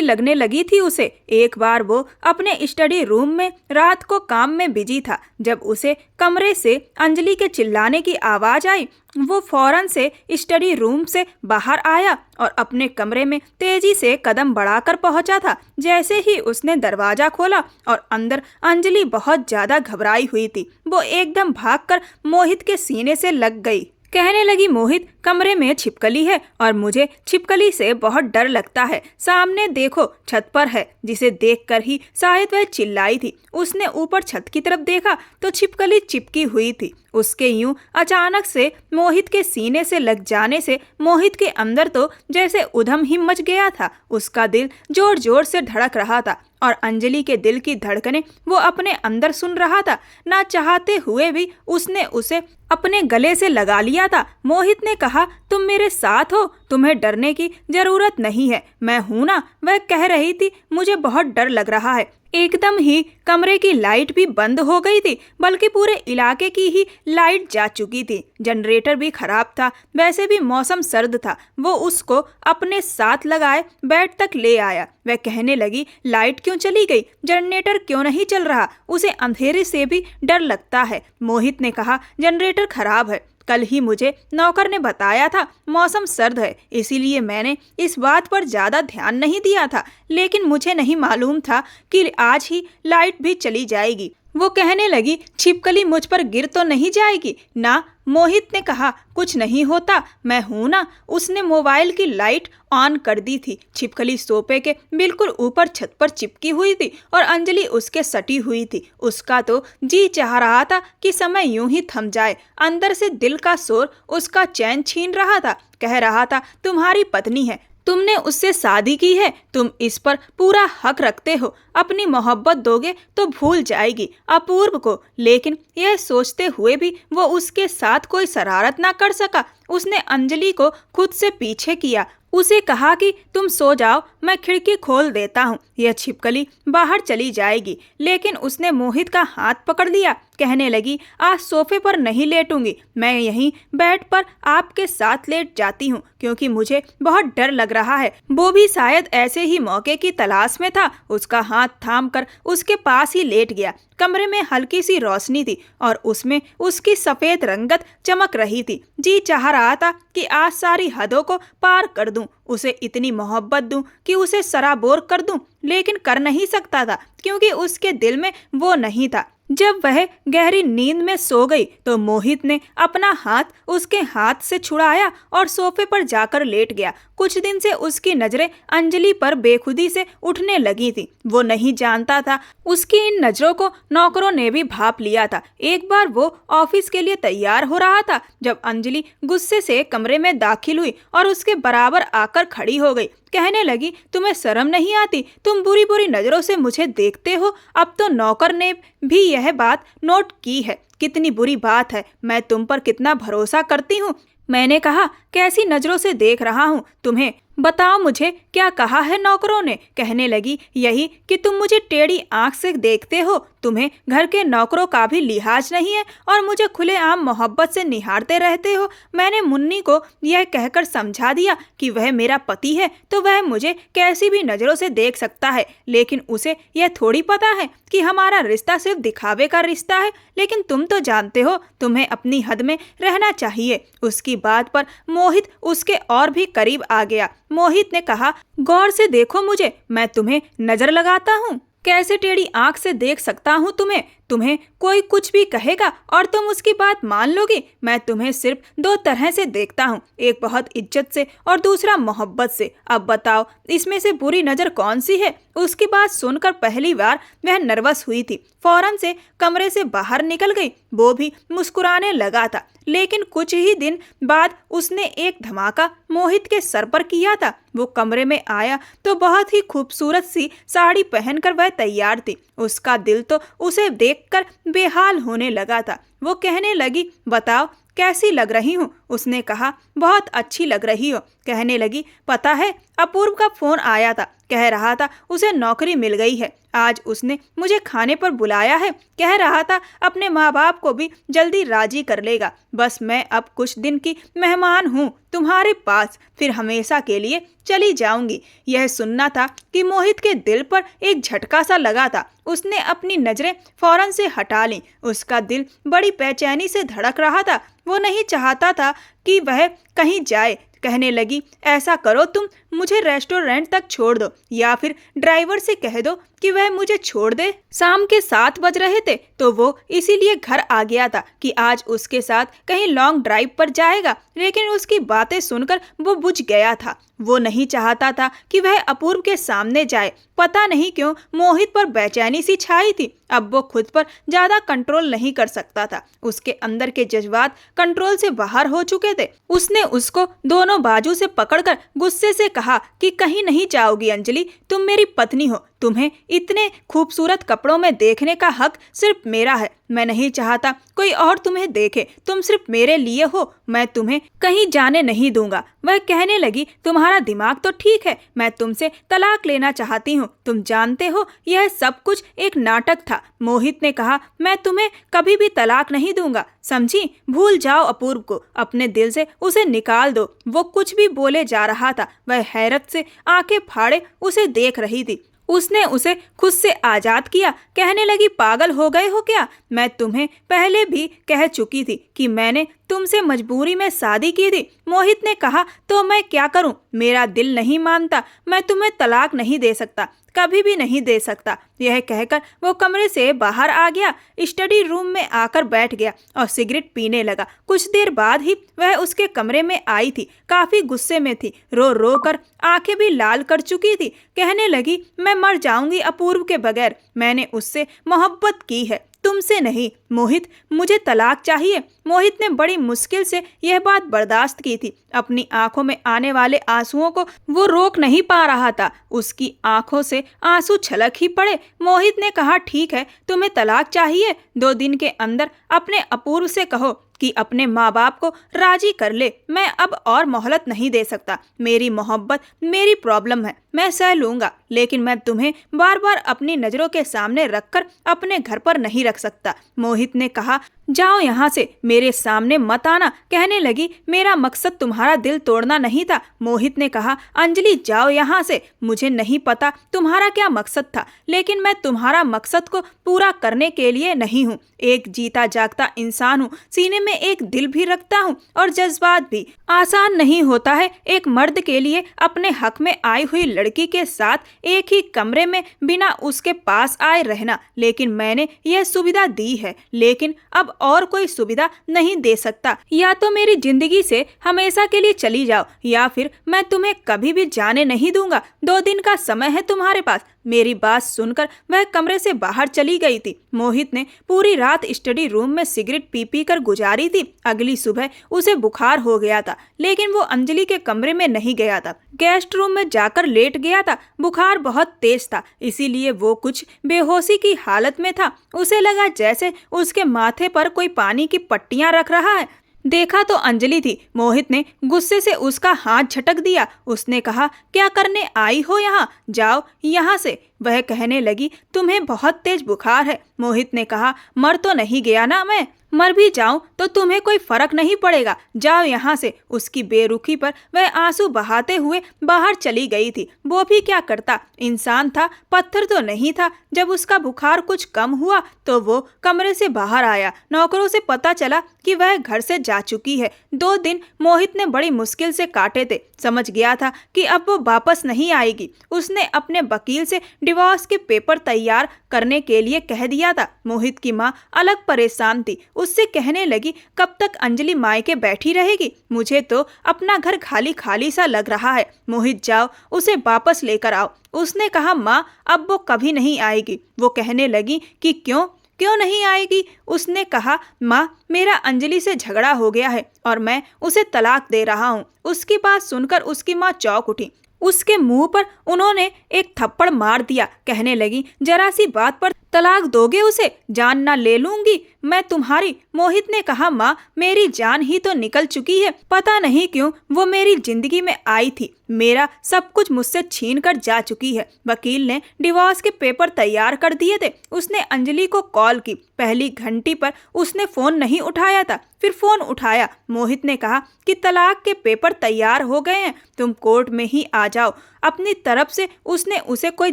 लगने लगी थी उसे। एक बार वो अपने स्टडी रूम में रात को काम में बिजी था। जब उसे कमरे से अंजलि के चिल्लाने की आवाज आई, वो फौरन से स्टडी रूम से बाहर आया और अपने कमरे में तेजी से कदम बढ़ाकर पहुंचा था। जैसे ही उसने दरवाजा खोला और अंदर अंजलि बहुत ज्यादा घबराई हुई थी। वो एकदम भागकर मोहित के सीने से लग गई। कहने लगी, मोहित, कमरे में छिपकली है और मुझे छिपकली से बहुत डर लगता है। सामने देखो, छत पर है। जिसे देखकर ही शायद वह चिल्लाई थी। उसने ऊपर छत की तरफ देखा तो छिपकली चिपकी हुई थी। उसके यूं अचानक से मोहित के सीने से लग जाने से मोहित के अंदर तो जैसे उधम ही मच गया था। उसका दिल जोर जोर से धड़क रहा था और अंजलि के दिल की धड़कनें वो अपने अंदर सुन रहा था। ना चाहते हुए भी उसने उसे अपने गले से लगा लिया था। मोहित ने कहा, तुम मेरे साथ हो, तुम्हें डरने की जरूरत नहीं है, मैं हूं ना। वह कह रही थी, मुझे बहुत डर लग रहा है। एकदम ही कमरे की लाइट भी बंद हो गई थी, बल्कि पूरे इलाके की ही लाइट जा चुकी थी। जनरेटर भी खराब था। वैसे भी मौसम सर्द था। वो उसको अपने साथ लगाए बेड तक ले आया। वह कहने लगी, लाइट क्यों चली गई? जनरेटर क्यों नहीं चल रहा? उसे अंधेरे से भी डर लगता है। मोहित ने कहा, जनरेटर खराब है, कल ही मुझे नौकर ने बताया था मौसम सर्द है, इसीलिए मैंने इस बात पर ज्यादा ध्यान नहीं दिया था। लेकिन मुझे नहीं मालूम था कि आज ही लाइट भी चली जाएगी। वो कहने लगी, छिपकली मुझ पर गिर तो नहीं जाएगी ना? मोहित ने कहा, कुछ नहीं होता, मैं हूं ना। उसने मोबाइल की लाइट ऑन कर दी थी। छिपकली सोफे के बिल्कुल ऊपर छत पर चिपकी हुई थी और अंजलि उसके सटी हुई थी। उसका तो जी चाह रहा था कि समय यूं ही थम जाए। अंदर से दिल का शोर उसका चैन छीन रहा था। कह रहा था, तुम्हारी पत्नी है, तुमने उससे शादी की है, तुम इस पर पूरा हक रखते हो। अपनी मोहब्बत दोगे तो भूल जाएगी अपूर्व को। लेकिन यह सोचते हुए भी वो उसके साथ कोई शरारत ना कर सका। उसने अंजलि को खुद से पीछे किया। उसे कहा कि तुम सो जाओ, मैं खिड़की खोल देता हूँ। यह छिपकली बाहर चली जाएगी। लेकिन उसने मोहित का हाथ पकड़ लिया। कहने लगी, आज सोफे पर नहीं लेटूंगी, मैं यहीं बेड पर आपके साथ लेट जाती हूँ, क्योंकि मुझे बहुत डर लग रहा है। वो भी शायद ऐसे ही मौके की तलाश में था। उसका हाथ थामकर उसके पास ही लेट गया। कमरे में हल्की सी रोशनी थी और उसमें उसकी सफेद रंगत चमक रही थी। जी चाह रहा था कि आज सारी हदों को पार कर दूं, उसे इतनी मोहब्बत दूं कि उसे सराबोर कर दूं, लेकिन कर नहीं सकता था क्योंकि उसके दिल में वो नहीं था। जब वह गहरी नींद में सो गई तो मोहित ने अपना हाथ उसके हाथ से छुड़ाया और सोफे पर जाकर लेट गया। कुछ दिन से उसकी नजरें अंजलि पर बेखुदी से उठने लगी थी। वो नहीं जानता था उसकी इन नजरों को नौकरों ने भी भांप लिया था। एक बार वो ऑफिस के लिए तैयार हो रहा था जब अंजलि गुस्से से कमरे में दाखिल हुई और उसके बराबर आकर खड़ी हो गई। कहने लगी, तुम्हें शर्म नहीं आती? तुम बुरी बुरी नजरों से मुझे देखते हो। अब तो नौकर ने भी यह बात नोट की है। कितनी बुरी बात है, मैं तुम पर कितना भरोसा करती हूँ। मैंने कहा, कैसी नजरों से देख रहा हूँ तुम्हें? बताओ मुझे क्या कहा है नौकरों ने। कहने लगी, यही कि तुम मुझे टेढ़ी आंख से देखते हो, तुम्हें घर के नौकरों का भी लिहाज नहीं है और मुझे खुलेआम मोहब्बत से निहारते रहते हो। मैंने मुन्नी को यह कहकर समझा दिया कि वह मेरा पति है तो वह मुझे कैसी भी नज़रों से देख सकता है, लेकिन उसे यह थोड़ी पता है कि हमारा रिश्ता सिर्फ दिखावे का रिश्ता है। लेकिन तुम तो जानते हो, तुम्हें अपनी हद में रहना चाहिए। उसकी बात पर मोहित उसके और भी करीब आ गया। मोहित ने कहा, गौर से देखो मुझे, मैं तुम्हें नजर लगाता हूँ। कैसे टेढ़ी आंख से देख सकता हूँ तुम्हें? तुम्हें कोई कुछ भी कहेगा और तुम उसकी बात मान लोगी? मैं तुम्हें सिर्फ दो तरह से देखता हूँ, एक बहुत इज्जत से और दूसरा मोहब्बत से। अब बताओ इसमें से बुरी नज़र कौन सी है? उसकी बात सुनकर पहली बार वह नर्वस हुई थी, फौरन से कमरे से बाहर निकल गई। वो भी मुस्कुराने लगा था, लेकिन कुछ ही दिन बाद उसने एक धमाका मोहित के सर पर किया था। वो कमरे में आया तो बहुत ही खूबसूरत सी साड़ी पहनकर वह तैयार थी। उसका दिल तो उसे देखकर बेहाल होने लगा था। वो कहने लगी, बताओ कैसी लग रही हूँ? उसने कहा, बहुत अच्छी लग रही हो। कहने लगी, पता है अपूर्व का फोन आया था, कह रहा था उसे नौकरी मिल गई है। आज उसने मुझे खाने पर बुलाया है, कह रहा था अपने माँ बाप को भी जल्दी राजी कर लेगा। बस मैं अब कुछ दिन की मेहमान हूँ तुम्हारे पास, फिर हमेशा के लिए चली जाऊंगी। यह सुनना था कि मोहित के दिल पर एक झटका सा लगा था। उसने अपनी नजरें फौरन से हटा लीं। उसका दिल बड़ी बेचैनी से धड़क रहा था। वो नहीं चाहता था कि वह कहीं जाए। कहने लगी, ऐसा करो तुम मुझे रेस्टोरेंट तक छोड़ दो या फिर ड्राइवर से कह दो कि वह मुझे छोड़ दे। शाम के 7 बज रहे थे तो वो इसीलिए घर आ गया था कि आज उसके साथ कहीं लॉन्ग ड्राइव पर जाएगा, लेकिन उसकी बातें सुनकर वो बुझ गया था। वो नहीं चाहता था कि वह अपूर्व के सामने जाए। पता नहीं क्यों मोहित पर बेचैनी सी छाई थी। अब वो खुद पर ज्यादा कंट्रोल नहीं कर सकता था। उसके अंदर के जज्बात कंट्रोल से बाहर हो चुके थे। उसने उसको दोनों बाजू से पकड़कर गुस्से से कहा कि कहीं नहीं जाओगी अंजलि, तुम मेरी पत्नी हो, तुम्हें इतने खूबसूरत कपड़ों में देखने का हक सिर्फ मेरा है। मैं नहीं चाहता कोई और तुम्हें देखे, तुम सिर्फ मेरे लिए हो, मैं तुम्हें कहीं जाने नहीं दूंगा। वह कहने लगी, तुम्हारा दिमाग तो ठीक है, मैं तुमसे तलाक लेना चाहती हूँ। तुम जानते हो यह सब कुछ एक नाटक था। मोहित ने कहा, मैं तुम्हें कभी भी तलाक नहीं दूंगा, समझी? भूल जाओ अपूर्व को, अपने दिल से उसे निकाल दो। वो कुछ भी बोले जा रहा था। वह हैरत से आंखें फाड़े उसे देख रही थी। उसने उसे खुद से आजाद किया। कहने लगी, पागल हो गए हो क्या? मैं तुम्हें पहले भी कह चुकी थी कि मैंने तुमसे मजबूरी में शादी की थी। मोहित ने कहा, तो मैं क्या करूं? मेरा दिल नहीं मानता। मैं तुम्हें तलाक नहीं दे सकता, कभी भी नहीं दे सकता। यह कहकर वो कमरे से बाहर आ गया, स्टडी रूम में आकर बैठ गया और सिगरेट पीने लगा। कुछ देर बाद ही वह उसके कमरे में आई थी। काफी गुस्से में थी, रो रो कर आंखें भी लाल कर चुकी थी। कहने लगी, मैं मर जाऊंगी अपूर्व के बगैर। मैंने उससे मोहब्बत की है, तुमसे नहीं। मोहित, मुझे तलाक चाहिए। मोहित ने बड़ी मुश्किल से यह बात बर्दाश्त की थी। अपनी आंखों में आने वाले आंसुओं को वो रोक नहीं पा रहा था। उसकी आंखों से आंसू छलक ही पड़े। मोहित ने कहा, ठीक है, तुम्हें तलाक चाहिए? 2 दिन के अंदर अपने अपूर्व से कहो कि अपने माँ बाप को राजी कर ले। मैं अब और मोहलत नहीं दे सकता। मेरी मोहब्बत मेरी प्रॉब्लम है, मैं सह लूंगा, लेकिन मैं तुम्हें बार बार अपनी नजरों के सामने रखकर अपने घर पर नहीं रख सकता। मोहित ने कहा, जाओ यहाँ से, मेरे सामने मत आना। कहने लगी, मेरा मकसद तुम्हारा दिल तोड़ना नहीं था। मोहित ने कहा, अंजलि जाओ यहाँ से। मुझे नहीं पता तुम्हारा क्या मकसद था, लेकिन मैं तुम्हारा मकसद को पूरा करने के लिए नहीं हूँ। एक जीता जागता इंसान हूँ, सीने में एक दिल भी रखता हूँ और जज्बात भी। आसान नहीं होता है एक मर्द के लिए अपने हक में आई हुई लड़की के साथ एक ही कमरे में बिना उसके पास आए रहना, लेकिन मैंने यह सुविधा दी है, लेकिन अब और कोई सुविधा नहीं दे सकता। या तो मेरी जिंदगी से हमेशा के लिए चली जाओ या फिर मैं तुम्हें कभी भी जाने नहीं दूंगा। 2 दिन का समय है तुम्हारे पास। मेरी बात सुनकर वह कमरे से बाहर चली गई थी। मोहित ने पूरी रात स्टडी रूम में सिगरेट पी पी कर गुजारी थी। अगली सुबह उसे बुखार हो गया था, लेकिन वो अंजलि के कमरे में नहीं गया था, गेस्ट रूम में जाकर लेट गया था। बुखार बहुत तेज था, इसीलिए वो कुछ बेहोशी की हालत में था। उसे लगा जैसे उसके माथे पर कोई पानी की पट्टियां रख रहा है। देखा तो अंजलि थी। मोहित ने गुस्से से उसका हाथ झटक दिया। उसने कहा, क्या करने आई हो यहाँ? जाओ यहाँ से। वह कहने लगी, तुम्हें बहुत तेज बुखार है। मोहित ने कहा, मर तो नहीं गया ना मैं? मर भी जाऊं तो तुम्हें कोई फर्क नहीं पड़ेगा, जाओ यहाँ से। उसकी बेरुखी पर वह आंसू बहाते हुए बाहर चली गई थी। वो भी क्या करता, इंसान था, पत्थर तो नहीं था। जब उसका बुखार कुछ कम हुआ तो वो कमरे से बाहर आया। नौकरों से पता चला कि वह घर से जा चुकी है। 2 दिन मोहित ने बड़ी मुश्किल से काटे थे। समझ गया था कि अब वो वापस नहीं आएगी। उसने अपने वकील से डिवोर्स के पेपर तैयार करने के लिए कह दिया था। मोहित की माँ अलग परेशान थी। उससे कहने लगी, कब तक अंजलि मायके बैठी रहेगी? मुझे तो अपना घर खाली खाली सा लग रहा है। मोहित जाओ, उसे वापस लेकर आओ। उसने कहा, माँ अब वो कभी नहीं आएगी। वो कहने लगी कि क्यों नहीं आएगी? उसने कहा, माँ मेरा अंजलि से झगड़ा हो गया है और मैं उसे तलाक दे रहा हूँ। उसकी बात सुनकर उसकी माँ चौंक उठी। उसके मुंह पर उन्होंने एक थप्पड़ मार दिया। कहने लगी, जरा सी बात पर तलाक दोगे उसे? जान ना ले लूंगी मैं तुम्हारी। मोहित ने कहा, माँ मेरी जान ही तो निकल चुकी है। पता नहीं क्यों वो मेरी जिंदगी में आई थी। मेरा सब कुछ मुझसे छीन कर जा चुकी है। वकील ने डिवोर्स के पेपर तैयार कर दिए थे। उसने अंजलि को कॉल की। पहली घंटी पर उसने फोन नहीं उठाया था, फिर फोन उठाया। मोहित ने कहा कि तलाक के पेपर तैयार हो गए हैं, तुम कोर्ट में ही आ जाओ। अपनी तरफ से उसने उसे कोई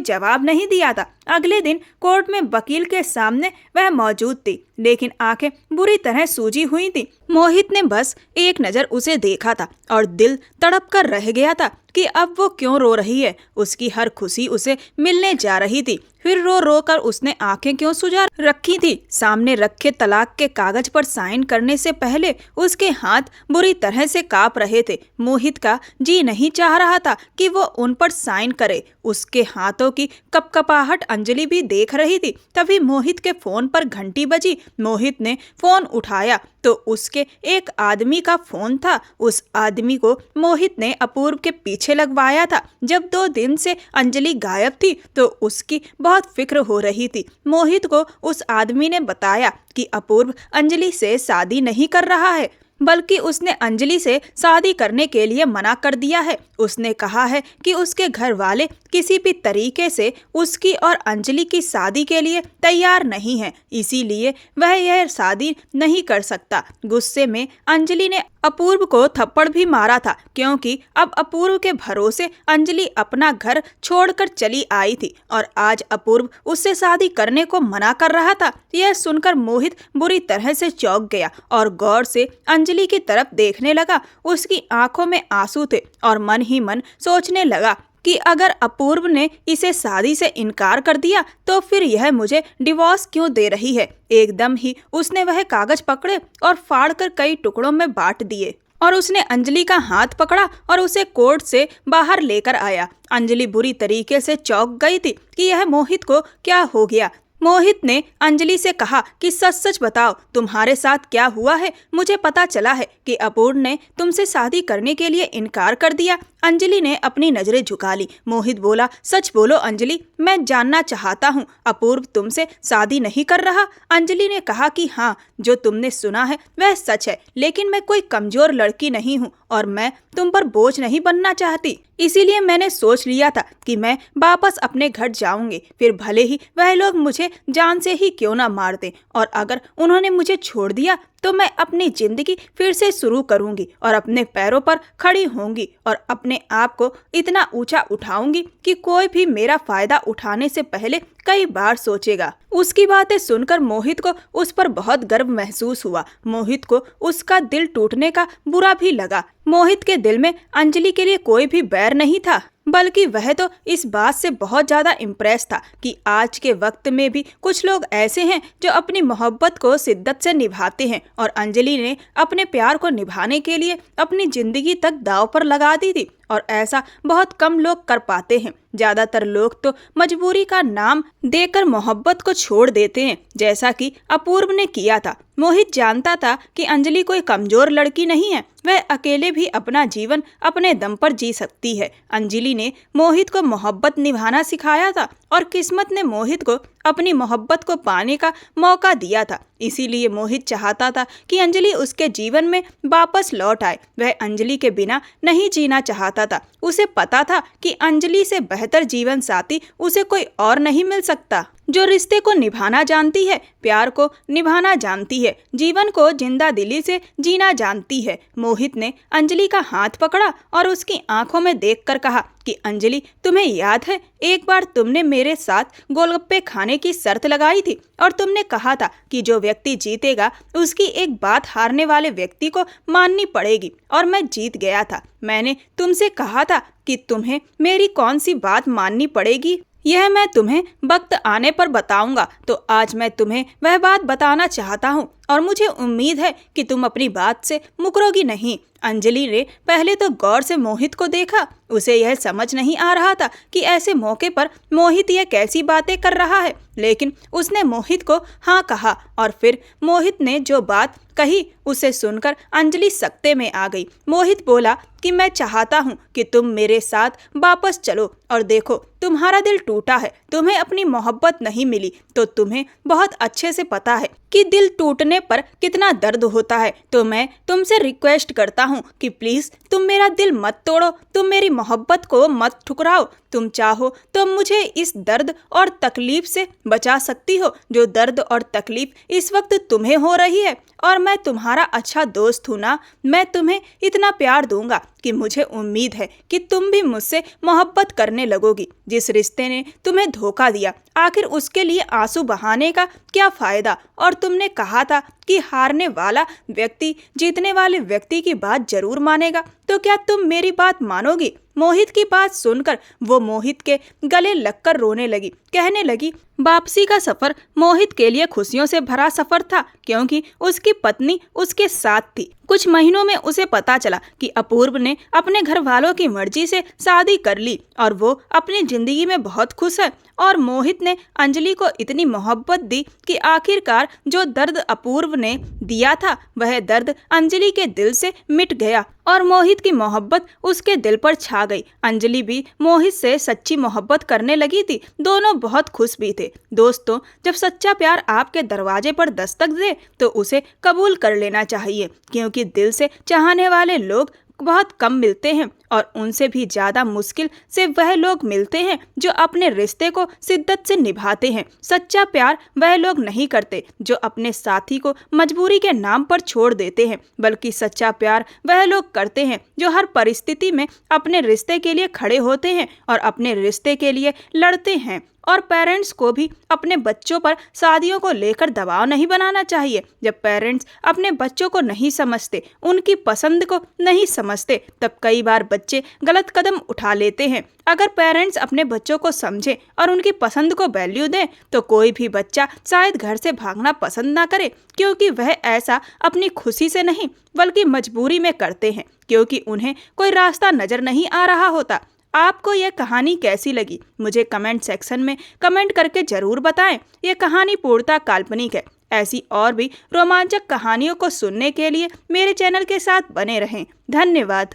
जवाब नहीं दिया था। अगले दिन कोर्ट में वकील के सामने वह मौजूद थी, लेकिन आंखें बुरी तरह सूजी हुई थी। मोहित ने बस एक नज़र उसे देखा था और दिल तड़प कर रह गया था कि अब वो क्यों रो रही है। उसकी हर खुशी उसे मिलने जा रही थी, फिर रो रो कर उसने आंखें क्यों सुजा रखी थी। सामने रखे तलाक के कागज पर साइन करने से पहले उसके हाथ बुरी तरह से कांप रहे थे। मोहित का जी नहीं चाह रहा था कि वो उन पर साइन करे। उसके हाथों की कपकपाहट अंजलि भी देख रही थी। तभी मोहित के फोन पर घंटी बजी। मोहित ने फोन उठाया तो उसके एक आदमी का फोन था। उस आदमी को मोहित ने अपूर्व के पीछे लगवाया था। जब 2 दिन से अंजलि गायब थी तो उसकी बहुत फिक्र हो रही थी। मोहित को उस आदमी ने बताया कि अपूर्व अंजलि से शादी नहीं कर रहा है, बल्कि उसने अंजलि से शादी करने के लिए मना कर दिया है। उसने कहा है कि उसके घर वाले किसी भी तरीके से उसकी और अंजलि की शादी के लिए तैयार नहीं है, इसीलिए वह यह शादी नहीं कर सकता। गुस्से में अंजलि ने अपूर्व को थप्पड़ भी मारा था, क्योंकि अब अपूर्व के भरोसे अंजलि अपना घर छोड़कर चली आई थी और आज अपूर्व उससे शादी करने को मना कर रहा था। यह सुनकर मोहित बुरी तरह से चौंक गया और गौर से अंजलि की तरफ देखने लगा। उसकी आंखों में आंसू थे और मन ही मन सोचने लगा कि अगर अपूर्व ने इसे शादी से इनकार कर दिया तो फिर यह मुझे डिवोर्स क्यों दे रही है। एकदम ही उसने वह कागज पकड़े और फाड़कर कई टुकड़ों में बांट दिए और उसने अंजलि का हाथ पकड़ा और उसे कोर्ट से बाहर लेकर आया। अंजलि बुरी तरीके से चौंक गई थी कि यह मोहित को क्या हो गया। मोहित ने अंजलि से कहा कि सच सच बताओ, तुम्हारे साथ क्या हुआ है? मुझे पता चला है कि अपूर्व ने तुमसे शादी करने के लिए इनकार कर दिया। अंजलि ने अपनी नजरें झुका ली। मोहित बोला, सच बोलो अंजलि, मैं जानना चाहता हूँ, अपूर्व तुमसे शादी नहीं कर रहा? अंजलि ने कहा कि हाँ, जो तुमने सुना है वह सच है, लेकिन मैं कोई कमजोर लड़की नहीं हूँ और मैं तुम पर बोझ नहीं बनना चाहती। इसीलिए मैंने सोच लिया था कि मैं वापस अपने घर जाऊंगी, फिर भले ही वह लोग मुझे जान से ही क्यों ना मार दें, और अगर उन्होंने मुझे छोड़ दिया तो मैं अपनी जिंदगी फिर से शुरू करूंगी और अपने पैरों पर खड़ी होंगी और अपने आप को इतना ऊंचा उठाऊंगी कि कोई भी मेरा फायदा उठाने से पहले कई बार सोचेगा। उसकी बातें सुनकर मोहित को उस पर बहुत गर्व महसूस हुआ। मोहित को उसका दिल टूटने का बुरा भी लगा। मोहित के दिल में अंजलि के लिए कोई भी बैर नहीं था, बल्कि वह तो इस बात से बहुत ज्यादा इम्प्रेस था कि आज के वक्त में भी कुछ लोग ऐसे हैं जो अपनी मोहब्बत को शिद्दत से निभाते हैं, और अंजलि ने अपने प्यार को निभाने के लिए अपनी जिंदगी तक दांव पर लगा दी थी, और ऐसा बहुत कम लोग कर पाते हैं। ज्यादातर लोग तो मजबूरी का नाम देकर मोहब्बत को छोड़ देते हैं, जैसा कि अपूर्व ने किया था। मोहित जानता था कि अंजलि कोई कमजोर लड़की नहीं है, वह अकेले भी अपना जीवन अपने दम पर जी सकती है। अंजलि ने मोहित को मोहब्बत निभाना सिखाया था और किस्मत ने मोहित को अपनी मोहब्बत को पाने का मौका दिया था। इसीलिए मोहित चाहता था कि अंजलि उसके जीवन में वापस लौट आए। वह अंजलि के बिना नहीं जीना चाहता था। उसे पता था कि अंजलि से बेहतर जीवन साथी उसे कोई और नहीं मिल सकता, जो रिश्ते को निभाना जानती है, प्यार को निभाना जानती है, जीवन को जिंदा दिली से जीना जानती है। मोहित ने अंजलि का हाथ पकड़ा और उसकी आंखों में देखकर कहा कि अंजलि, तुम्हें याद है एक बार तुमने मेरे साथ गोलगप्पे खाने की शर्त लगाई थी और तुमने कहा था कि जो व्यक्ति जीतेगा उसकी एक बात हारने वाले व्यक्ति को माननी पड़ेगी, और मैं जीत गया था। मैंने तुमसे कहा था कि तुम्हें मेरी कौन सी बात माननी पड़ेगी यह मैं तुम्हें वक्त आने पर बताऊंगा। तो आज मैं तुम्हें वह बात बताना चाहता हूँ और मुझे उम्मीद है कि तुम अपनी बात से मुकरोगी नहीं। अंजलि ने पहले तो गौर से मोहित को देखा। उसे यह समझ नहीं आ रहा था कि ऐसे मौके पर मोहित यह कैसी बातें कर रहा है, लेकिन उसने मोहित को हाँ कहा और फिर मोहित ने जो बात कही उसे सुनकर अंजलि सकते में आ गई। मोहित बोला कि मैं चाहता हूँ कि तुम मेरे साथ वापस चलो और देखो, तुम्हारा दिल टूटा है, तुम्हें अपनी मोहब्बत नहीं मिली, तो तुम्हें बहुत अच्छे से पता है कि दिल टूटने पर कितना दर्द होता है। तो मैं तुमसे रिक्वेस्ट करता हूँ कि प्लीज तुम मेरा दिल मत तोड़ो, तुम मेरी मोहब्बत को मत ठुकराओ। तुम चाहो तो मुझे इस दर्द और तकलीफ से बचा सकती हो, जो दर्द और तकलीफ इस वक्त तुम्हें हो रही है। और मैं तुम्हारा अच्छा दोस्त हूँ ना, मैं तुम्हें इतना प्यार दूंगा कि मुझे उम्मीद है कि तुम भी मुझसे मोहब्बत करने लगोगी। जिस रिश्ते ने तुम्हें धोखा दिया, आखिर उसके लिए आंसू बहाने का क्या फायदा। और तुमने कहा था कि हारने वाला व्यक्ति जीतने वाले व्यक्ति की बात जरूर मानेगा, तो क्या तुम मेरी बात मानोगी? मोहित की बात सुनकर वो मोहित के गले लगकर रोने लगी। कहने लगी, वापसी का सफर मोहित के लिए खुशियों से भरा सफर था, क्योंकि उसकी पत्नी उसके साथ थी। कुछ महीनों में उसे पता चला कि अपूर्व ने अपने घर वालों की मर्जी से शादी कर ली और वो अपनी जिंदगी में बहुत खुश है। और मोहित ने अंजलि को इतनी मोहब्बत दी कि आखिरकार जो दर्द अपूर्व ने दिया था वह दर्द अंजलि के दिल से मिट गया और मोहित की मोहब्बत उसके दिल पर छा गई। अंजलि भी मोहित से सच्ची मोहब्बत करने लगी थी। दोनों बहुत खुश भी थे। दोस्तों, जब सच्चा प्यार आपके दरवाजे पर दस्तक दे तो उसे कबूल कर लेना चाहिए, क्योंकि दिल से चाहने वाले लोग बहुत कम मिलते हैं और उनसे भी ज़्यादा मुश्किल से वह लोग मिलते हैं जो अपने रिश्ते को शिद्दत से निभाते हैं। सच्चा प्यार वह लोग नहीं करते जो अपने साथी को मजबूरी के नाम पर छोड़ देते हैं, बल्कि सच्चा प्यार वह लोग करते हैं जो हर परिस्थिति में अपने रिश्ते के लिए खड़े होते हैं और अपने रिश्ते के लिए लड़ते हैं। और पेरेंट्स को भी अपने बच्चों पर शादियों को लेकर दबाव नहीं बनाना चाहिए। जब पेरेंट्स अपने बच्चों को नहीं समझते, उनकी पसंद को नहीं समझते, तब कई बार बच्चे गलत कदम उठा लेते हैं। अगर पेरेंट्स अपने बच्चों को समझें और उनकी पसंद को वैल्यू दें तो कोई भी बच्चा शायद घर से भागना पसंद ना करे, क्योंकि वह ऐसा अपनी खुशी से नहीं बल्कि मजबूरी में करते हैं, क्योंकि उन्हें कोई रास्ता नजर नहीं आ रहा होता। आपको यह कहानी कैसी लगी मुझे कमेंट सेक्शन में कमेंट करके जरूर बताएं। यह कहानी पूर्णतः काल्पनिक है। ऐसी और भी रोमांचक कहानियों को सुनने के लिए मेरे चैनल के साथ बने रहें। धन्यवाद।